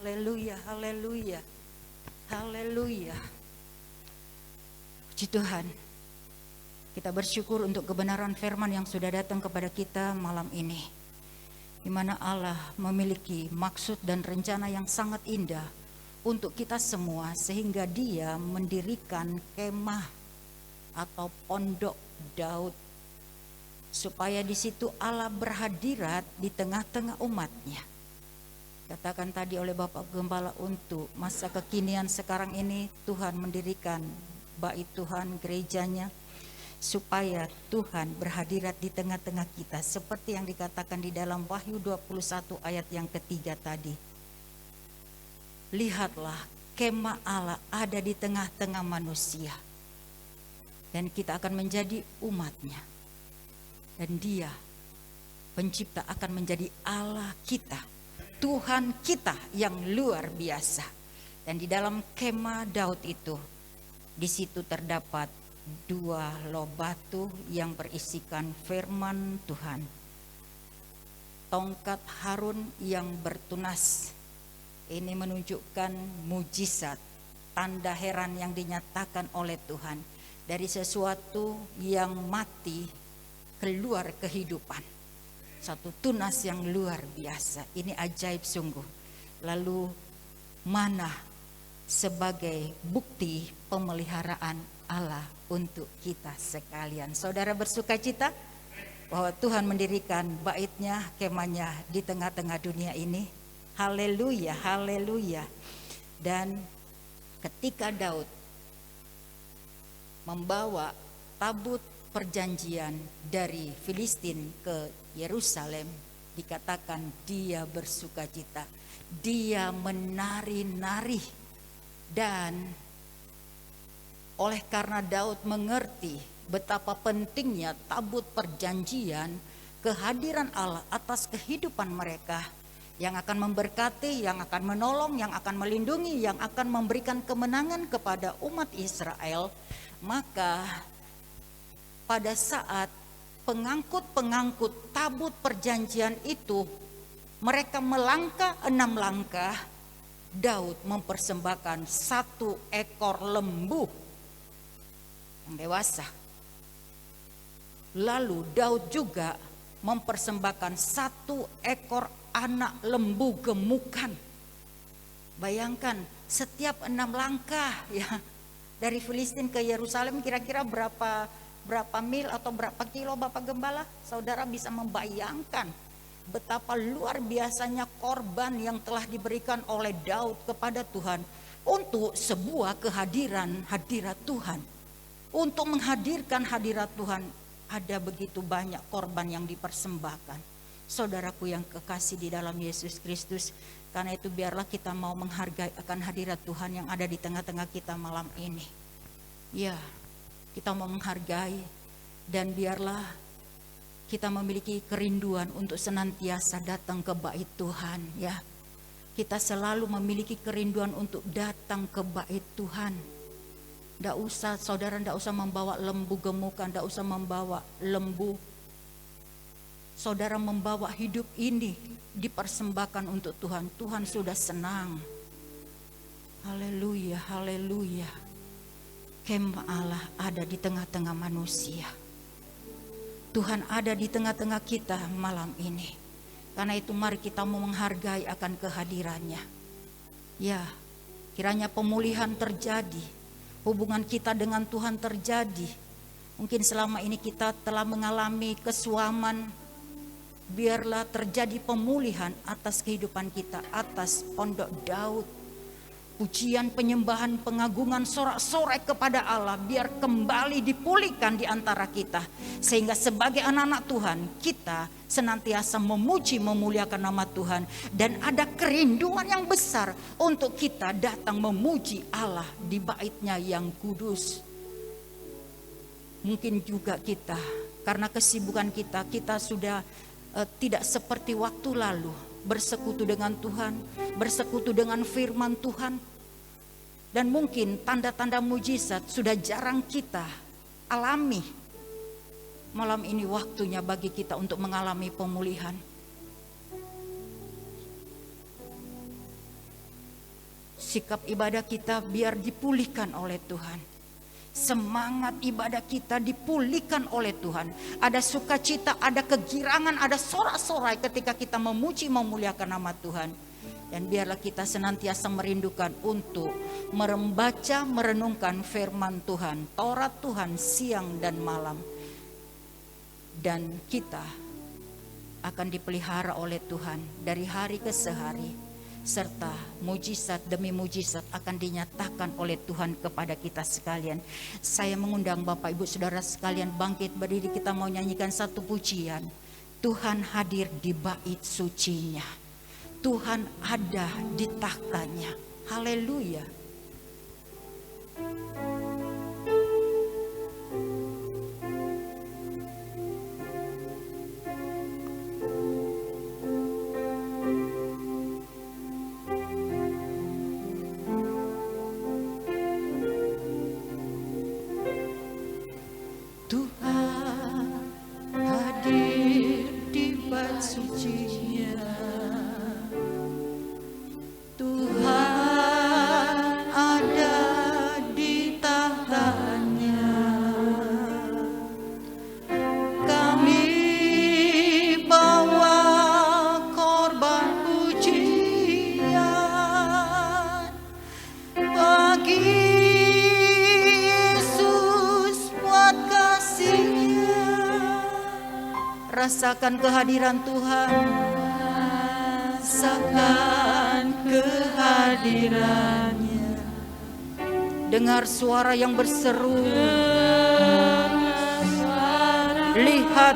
Haleluya, haleluya, haleluya. Puji Tuhan, kita bersyukur untuk kebenaran firman yang sudah datang kepada kita malam ini, di mana Allah memiliki maksud dan rencana yang sangat indah untuk kita semua, sehingga Dia mendirikan kemah atau pondok Daud, supaya di situ Allah berhadirat di tengah-tengah umatnya. Katakan tadi oleh Bapak Gembala, untuk masa kekinian sekarang ini Tuhan mendirikan bait Tuhan, gerejanya, supaya Tuhan berhadirat di tengah-tengah kita seperti yang dikatakan di dalam Wahyu 21 ayat yang ketiga tadi. Lihatlah, kemah Allah ada di tengah-tengah manusia, dan kita akan menjadi umatnya, dan Dia Pencipta akan menjadi Allah kita, Tuhan kita yang luar biasa. Dan di dalam kemah Daud itu, di situ terdapat 2 loh batu yang berisikan firman Tuhan, tongkat Harun yang bertunas. Ini menunjukkan mujizat, tanda heran yang dinyatakan oleh Tuhan. Dari sesuatu yang mati keluar kehidupan. Satu tunas yang luar biasa. Ini ajaib sungguh. Lalu mana sebagai bukti pemeliharaan Allah untuk kita sekalian. Saudara bersukacita bahwa Tuhan mendirikan bait-Nya, kemahnya di tengah-tengah dunia ini. Haleluya, haleluya. Dan ketika Daud membawa tabut perjanjian dari Filistin ke Yerusalem, dikatakan dia bersukacita, dia menari-nari. Dan oleh karena Daud mengerti betapa pentingnya tabut perjanjian, kehadiran Allah atas kehidupan mereka, yang akan memberkati, yang akan menolong, yang akan melindungi, yang akan memberikan kemenangan kepada umat Israel, maka pada saat pengangkut-pengangkut tabut perjanjian itu, mereka melangkah 6 langkah, Daud mempersembahkan 1 ekor lembu yang dewasa. Lalu Daud juga mempersembahkan 1 ekor anak lembu gemukan. Bayangkan, setiap 6 langkah ya, dari Filistin ke Yerusalem kira-kira berapa mil atau berapa kilo Bapak Gembala? Saudara bisa membayangkan betapa luar biasanya korban yang telah diberikan oleh Daud kepada Tuhan untuk sebuah hadirat Tuhan. Untuk menghadirkan hadirat Tuhan ada begitu banyak korban yang dipersembahkan. Saudaraku yang kekasih di dalam Yesus Kristus, karena itu biarlah kita mau menghargai akan hadirat Tuhan yang ada di tengah-tengah kita malam ini. Ya, kita mau menghargai, dan biarlah kita memiliki kerinduan untuk senantiasa datang ke bait Tuhan ya. Kita selalu memiliki kerinduan untuk datang ke bait Tuhan. Nggak usah, saudara nggak usah membawa lembu gemukan, nggak usah membawa lembu. Saudara membawa hidup ini dipersembahkan untuk Tuhan. Tuhan sudah senang. Haleluya, haleluya. Kemah Allah ada di tengah-tengah manusia. Tuhan ada di tengah-tengah kita malam ini. Karena itu mari kita mau menghargai akan kehadirannya. Ya, kiranya pemulihan terjadi. Hubungan kita dengan Tuhan terjadi. Mungkin selama ini kita telah mengalami kesuaman. Biarlah terjadi pemulihan atas kehidupan kita, atas pondok Daud. Pujian, penyembahan, pengagungan, sorak-sorai kepada Allah biar kembali dipulihkan di antara kita. Sehingga sebagai anak-anak Tuhan, kita senantiasa memuji, memuliakan nama Tuhan. Dan ada kerinduan yang besar untuk kita datang memuji Allah di bait-Nya yang kudus. Mungkin juga kita, karena kesibukan kita sudah tidak seperti waktu lalu. Bersekutu dengan Tuhan, bersekutu dengan firman Tuhan. Dan mungkin tanda-tanda mujizat sudah jarang kita alami. Malam ini waktunya bagi kita untuk mengalami pemulihan. Sikap ibadah kita biar dipulihkan oleh Tuhan. Semangat ibadah kita dipulihkan oleh Tuhan. Ada sukacita, ada kegirangan, ada sorak-sorai ketika kita memuji, memuliakan nama Tuhan. Dan biarlah kita senantiasa merindukan untuk membaca, merenungkan firman Tuhan, Taurat Tuhan siang dan malam. Dan kita akan dipelihara oleh Tuhan dari hari ke sehari. serta mujizat demi mujizat akan dinyatakan oleh Tuhan kepada kita sekalian. Saya mengundang Bapak Ibu Saudara sekalian bangkit berdiri, kita mau nyanyikan satu pujian. Tuhan hadir di bait sucinya, Tuhan ada di tahtanya. Haleluya. Rasakan kehadiran Tuhan, rasakan kehadirannya. Dengar suara yang berseru, lihat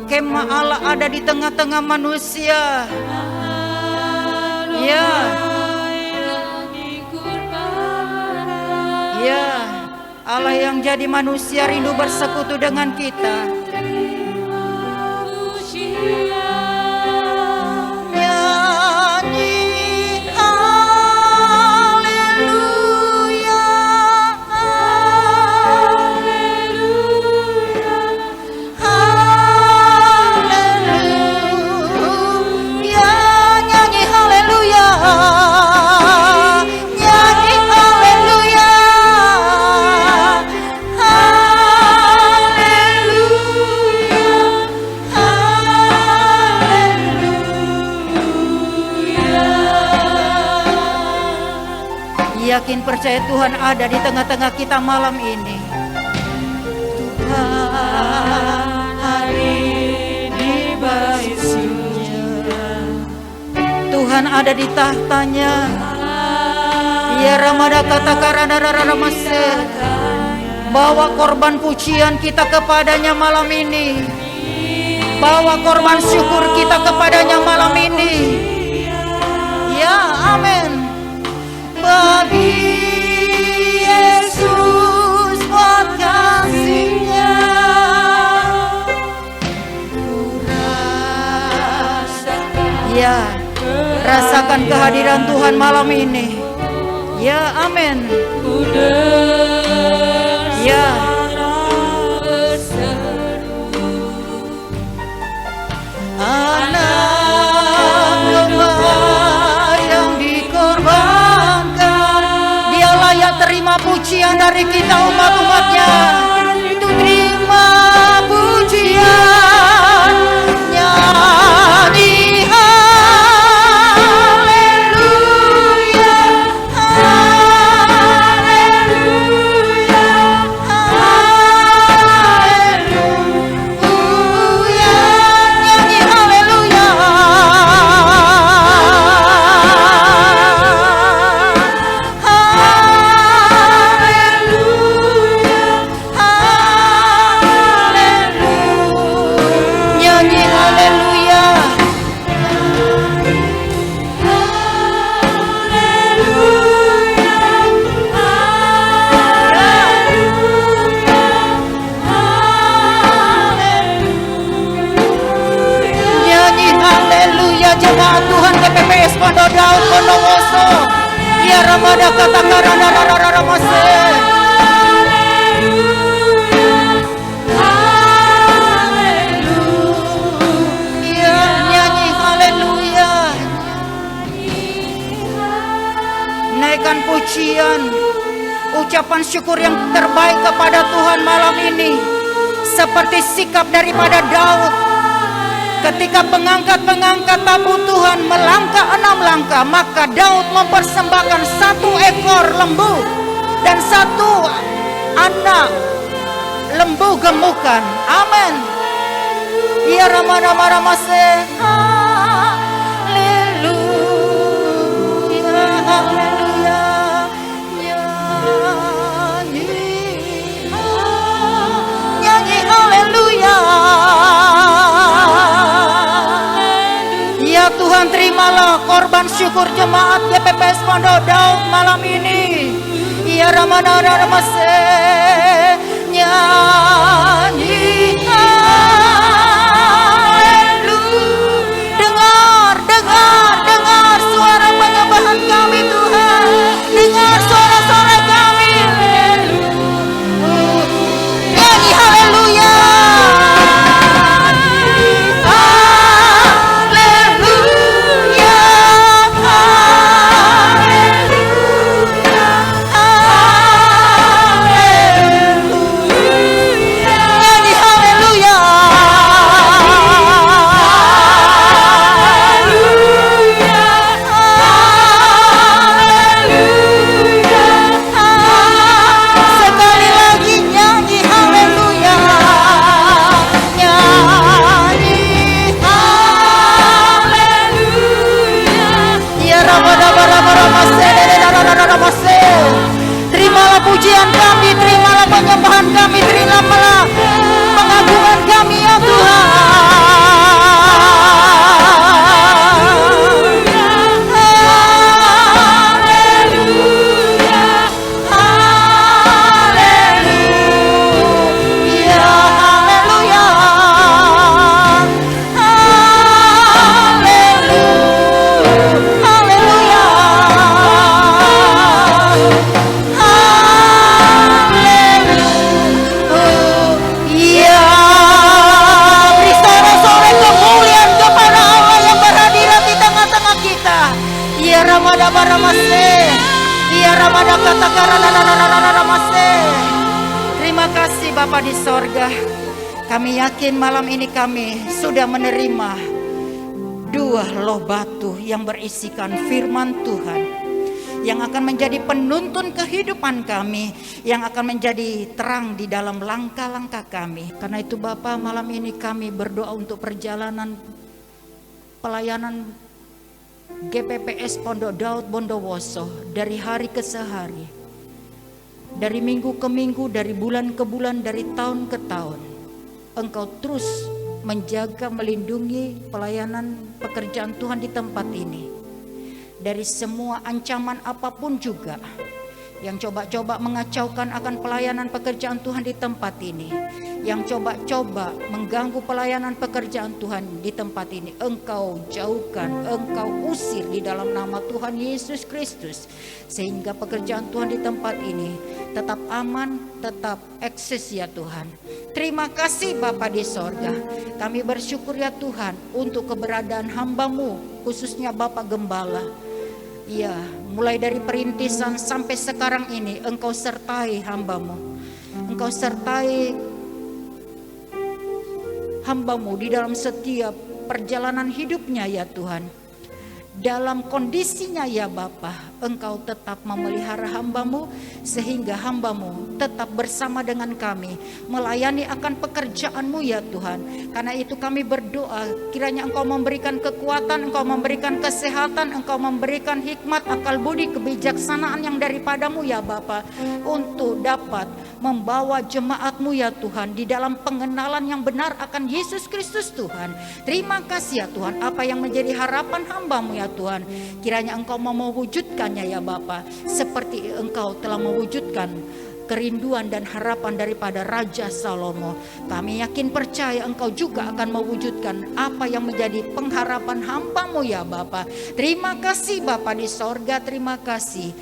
kemah Allah ada di tengah-tengah manusia. Ya, ya, Allah yang jadi manusia rindu bersekutu dengan kita. Yakin percaya Tuhan ada di tengah-tengah kita malam ini. Tuhan hadir di bait sucinya, Tuhan ada di tahtanya. Ya Ramada katakan Ramase, bawa korban pujian kita kepadanya malam ini, bawa korban syukur kita kepadanya malam ini. Ya, amin. Bagi Yesus buat kasih-Nya, ya, rasakan kehadiran Tuhan malam ini. Ya, amin. Ya, anak domba yang dikorbankan, Dia layak terima pujian dari kita umat-umatnya. Itu terima pujian, nyanyi haleluya, haleluya, haleluya, nyanyi haleluya. Jemaat Tuhan KPPS Pondok Daud Bondowoso, ya Ramada katakan Ramase. Ya, nyanyi haleluya. Naikkan pujian, ucapan syukur yang terbaik kepada Tuhan malam ini, seperti sikap daripada Daud. Ketika pengangkat-pengangkat tabut Tuhan melangkah 6 langkah, maka Daud mempersembahkan 1 ekor lembu dan 1 anak lembu gemukan. Amin. Ya Ramana Ramase. Haleluya. korban syukur jemaat GPPS Pondok Daud malam ini. Ya Ramana Ramase nyanyi haleluya. Dengar suara penyembahan kami Tuhan. Dengar suara-suara kami. Nyanyi haleluya. Terimalah pujian kami, terimalah penyembahan kami, terimalah pengagungan kami ya Tuhan. Terima kasih Bapa di sorga. Kami yakin malam ini kami sudah menerima 2 loh batu yang berisikan firman Tuhan, yang akan menjadi penuntun kehidupan kami, yang akan menjadi terang di dalam langkah-langkah kami. Karena itu Bapa, malam ini kami berdoa untuk perjalanan pelayanan GPPS Pondok Daud Bondowoso dari hari ke sehari, dari minggu ke minggu, dari bulan ke bulan, dari tahun ke tahun. Engkau terus menjaga, melindungi pelayanan pekerjaan Tuhan di tempat ini dari semua ancaman apapun juga yang coba-coba mengacaukan akan pelayanan pekerjaan Tuhan di tempat ini, yang coba-coba mengganggu pelayanan pekerjaan Tuhan di tempat ini. Engkau jauhkan, engkau usir di dalam nama Tuhan Yesus Kristus, sehingga pekerjaan Tuhan di tempat ini tetap aman, tetap eksis ya Tuhan. Terima kasih Bapa di sorga. Kami bersyukur ya Tuhan untuk keberadaan hamba-Mu, khususnya Bapak Gembala. Ya, mulai dari perintisan sampai sekarang ini Engkau sertai hamba-Mu. Engkau sertai hamba-Mu di dalam setiap perjalanan hidupnya ya Tuhan. Dalam kondisinya ya Bapa, Engkau tetap memelihara hamba-Mu sehingga hamba-Mu tetap bersama dengan kami melayani akan pekerjaan-Mu ya Tuhan. Karena itu kami berdoa kiranya Engkau memberikan kekuatan, Engkau memberikan kesehatan, Engkau memberikan hikmat, akal budi, kebijaksanaan yang daripada-Mu ya Bapa, untuk dapat membawa jemaat-Mu ya Tuhan di dalam pengenalan yang benar akan Yesus Kristus Tuhan. Terima kasih ya Tuhan, apa yang menjadi harapan hamba-Mu ya Tuhan, kiranya Engkau mau mewujudkannya ya Bapa, seperti Engkau telah mewujudkan kerinduan dan harapan daripada Raja Salomo. Kami yakin percaya Engkau juga akan mewujudkan apa yang menjadi pengharapan hamba-Mu ya Bapa. Terima kasih Bapa di sorga, terima kasih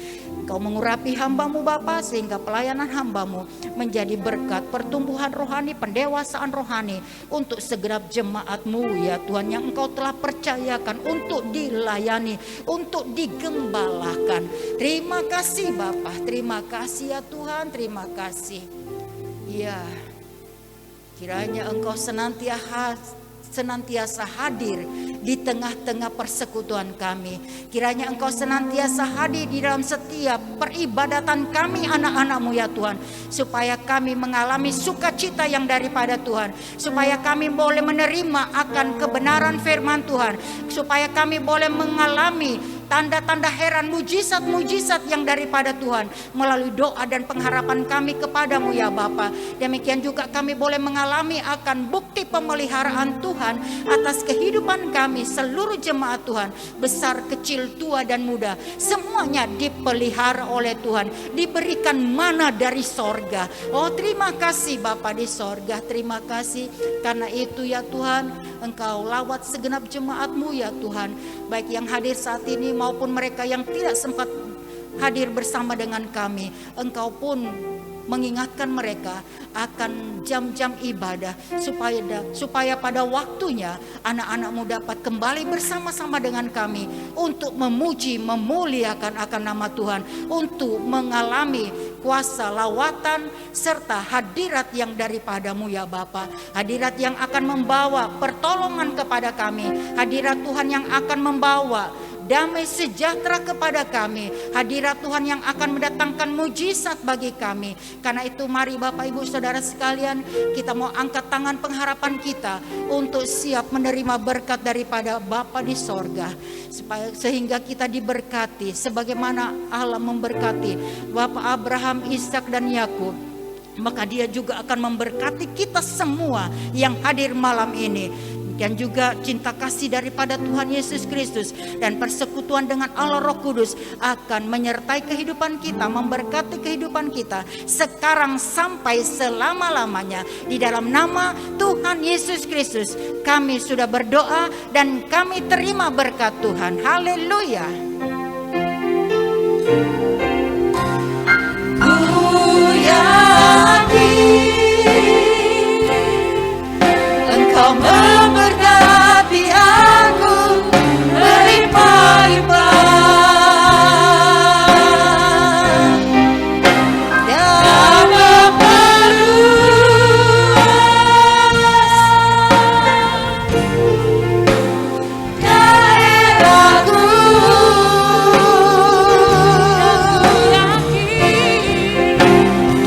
Engkau mengurapi hamba-Mu Bapa, sehingga pelayanan hamba-Mu menjadi berkat pertumbuhan rohani, pendewasaan rohani untuk segenap jemaat-Mu ya Tuhan, yang Engkau telah percayakan untuk dilayani, untuk digembalakan. Terima kasih Bapa, terima kasih ya Tuhan, terima kasih. Ya, kiranya Engkau senantiasa hadir di tengah-tengah persekutuan kami. Kiranya Engkau senantiasa hadir di dalam setiap peribadatan kami anak-anak-Mu ya Tuhan, supaya kami mengalami sukacita yang daripada Tuhan, supaya kami boleh menerima akan kebenaran firman Tuhan, supaya kami boleh mengalami tanda-tanda heran, mujizat-mujizat yang daripada Tuhan melalui doa dan pengharapan kami kepadamu ya Bapa. Demikian juga kami boleh mengalami akan bukti pemeliharaan Tuhan atas kehidupan kami, seluruh jemaat Tuhan, besar, kecil, tua dan muda, semuanya dipelihara oleh Tuhan, diberikan mana dari sorga. Oh terima kasih Bapa di sorga, terima kasih karena itu ya Tuhan, Engkau lawat segenap jemaat-Mu ya Tuhan, baik yang hadir saat ini maupun mereka yang tidak sempat hadir bersama dengan kami. Engkau pun mengingatkan mereka akan jam-jam ibadah supaya pada waktunya anak-anak-Mu dapat kembali bersama-sama dengan kami untuk memuji, memuliakan akan nama Tuhan, untuk mengalami kuasa lawatan serta hadirat yang daripada-Mu ya Bapa, hadirat yang akan membawa pertolongan kepada kami, hadirat Tuhan yang akan membawa damai sejahtera kepada kami, hadirat Tuhan yang akan mendatangkan mujizat bagi kami. Karena itu mari Bapak Ibu Saudara sekalian, kita mau angkat tangan pengharapan kita untuk siap menerima berkat daripada Bapa di sorga, sehingga kita diberkati sebagaimana Allah memberkati Bapak Abraham, Ishak dan Yakub. Maka Dia juga akan memberkati kita semua yang hadir malam ini. Dan juga cinta kasih daripada Tuhan Yesus Kristus dan persekutuan dengan Allah Roh Kudus akan menyertai kehidupan kita, memberkati kehidupan kita sekarang sampai selama-lamanya. Di dalam nama Tuhan Yesus Kristus kami sudah berdoa dan kami terima berkat Tuhan. Haleluya. Ku yakin Engkau memberkati aku berlimpah-limpah dan memperluas daerahku.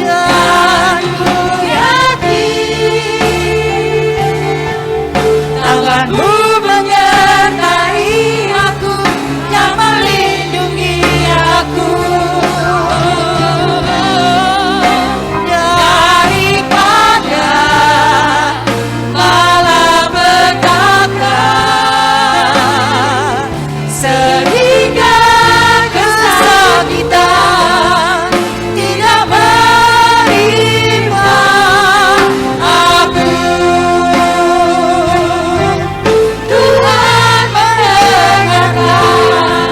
Dan ku yakin tanganmu menyertai aku dan melindungi aku daripada malapetaka, sehingga kesakitan tidak menimpa aku. Tuhan mendengarkan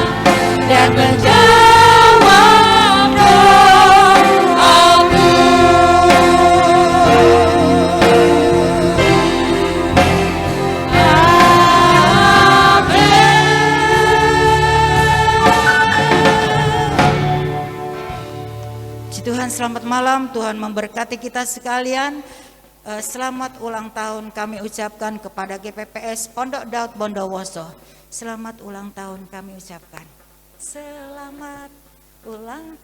dan menjawab doaku. Puji Tuhan, selamat malam. Tuhan memberkati kita sekalian. Selamat ulang tahun kami ucapkan kepada GPPS Pondok Daud Bondowoso. Selamat ulang tahun kami ucapkan. Selamat ulang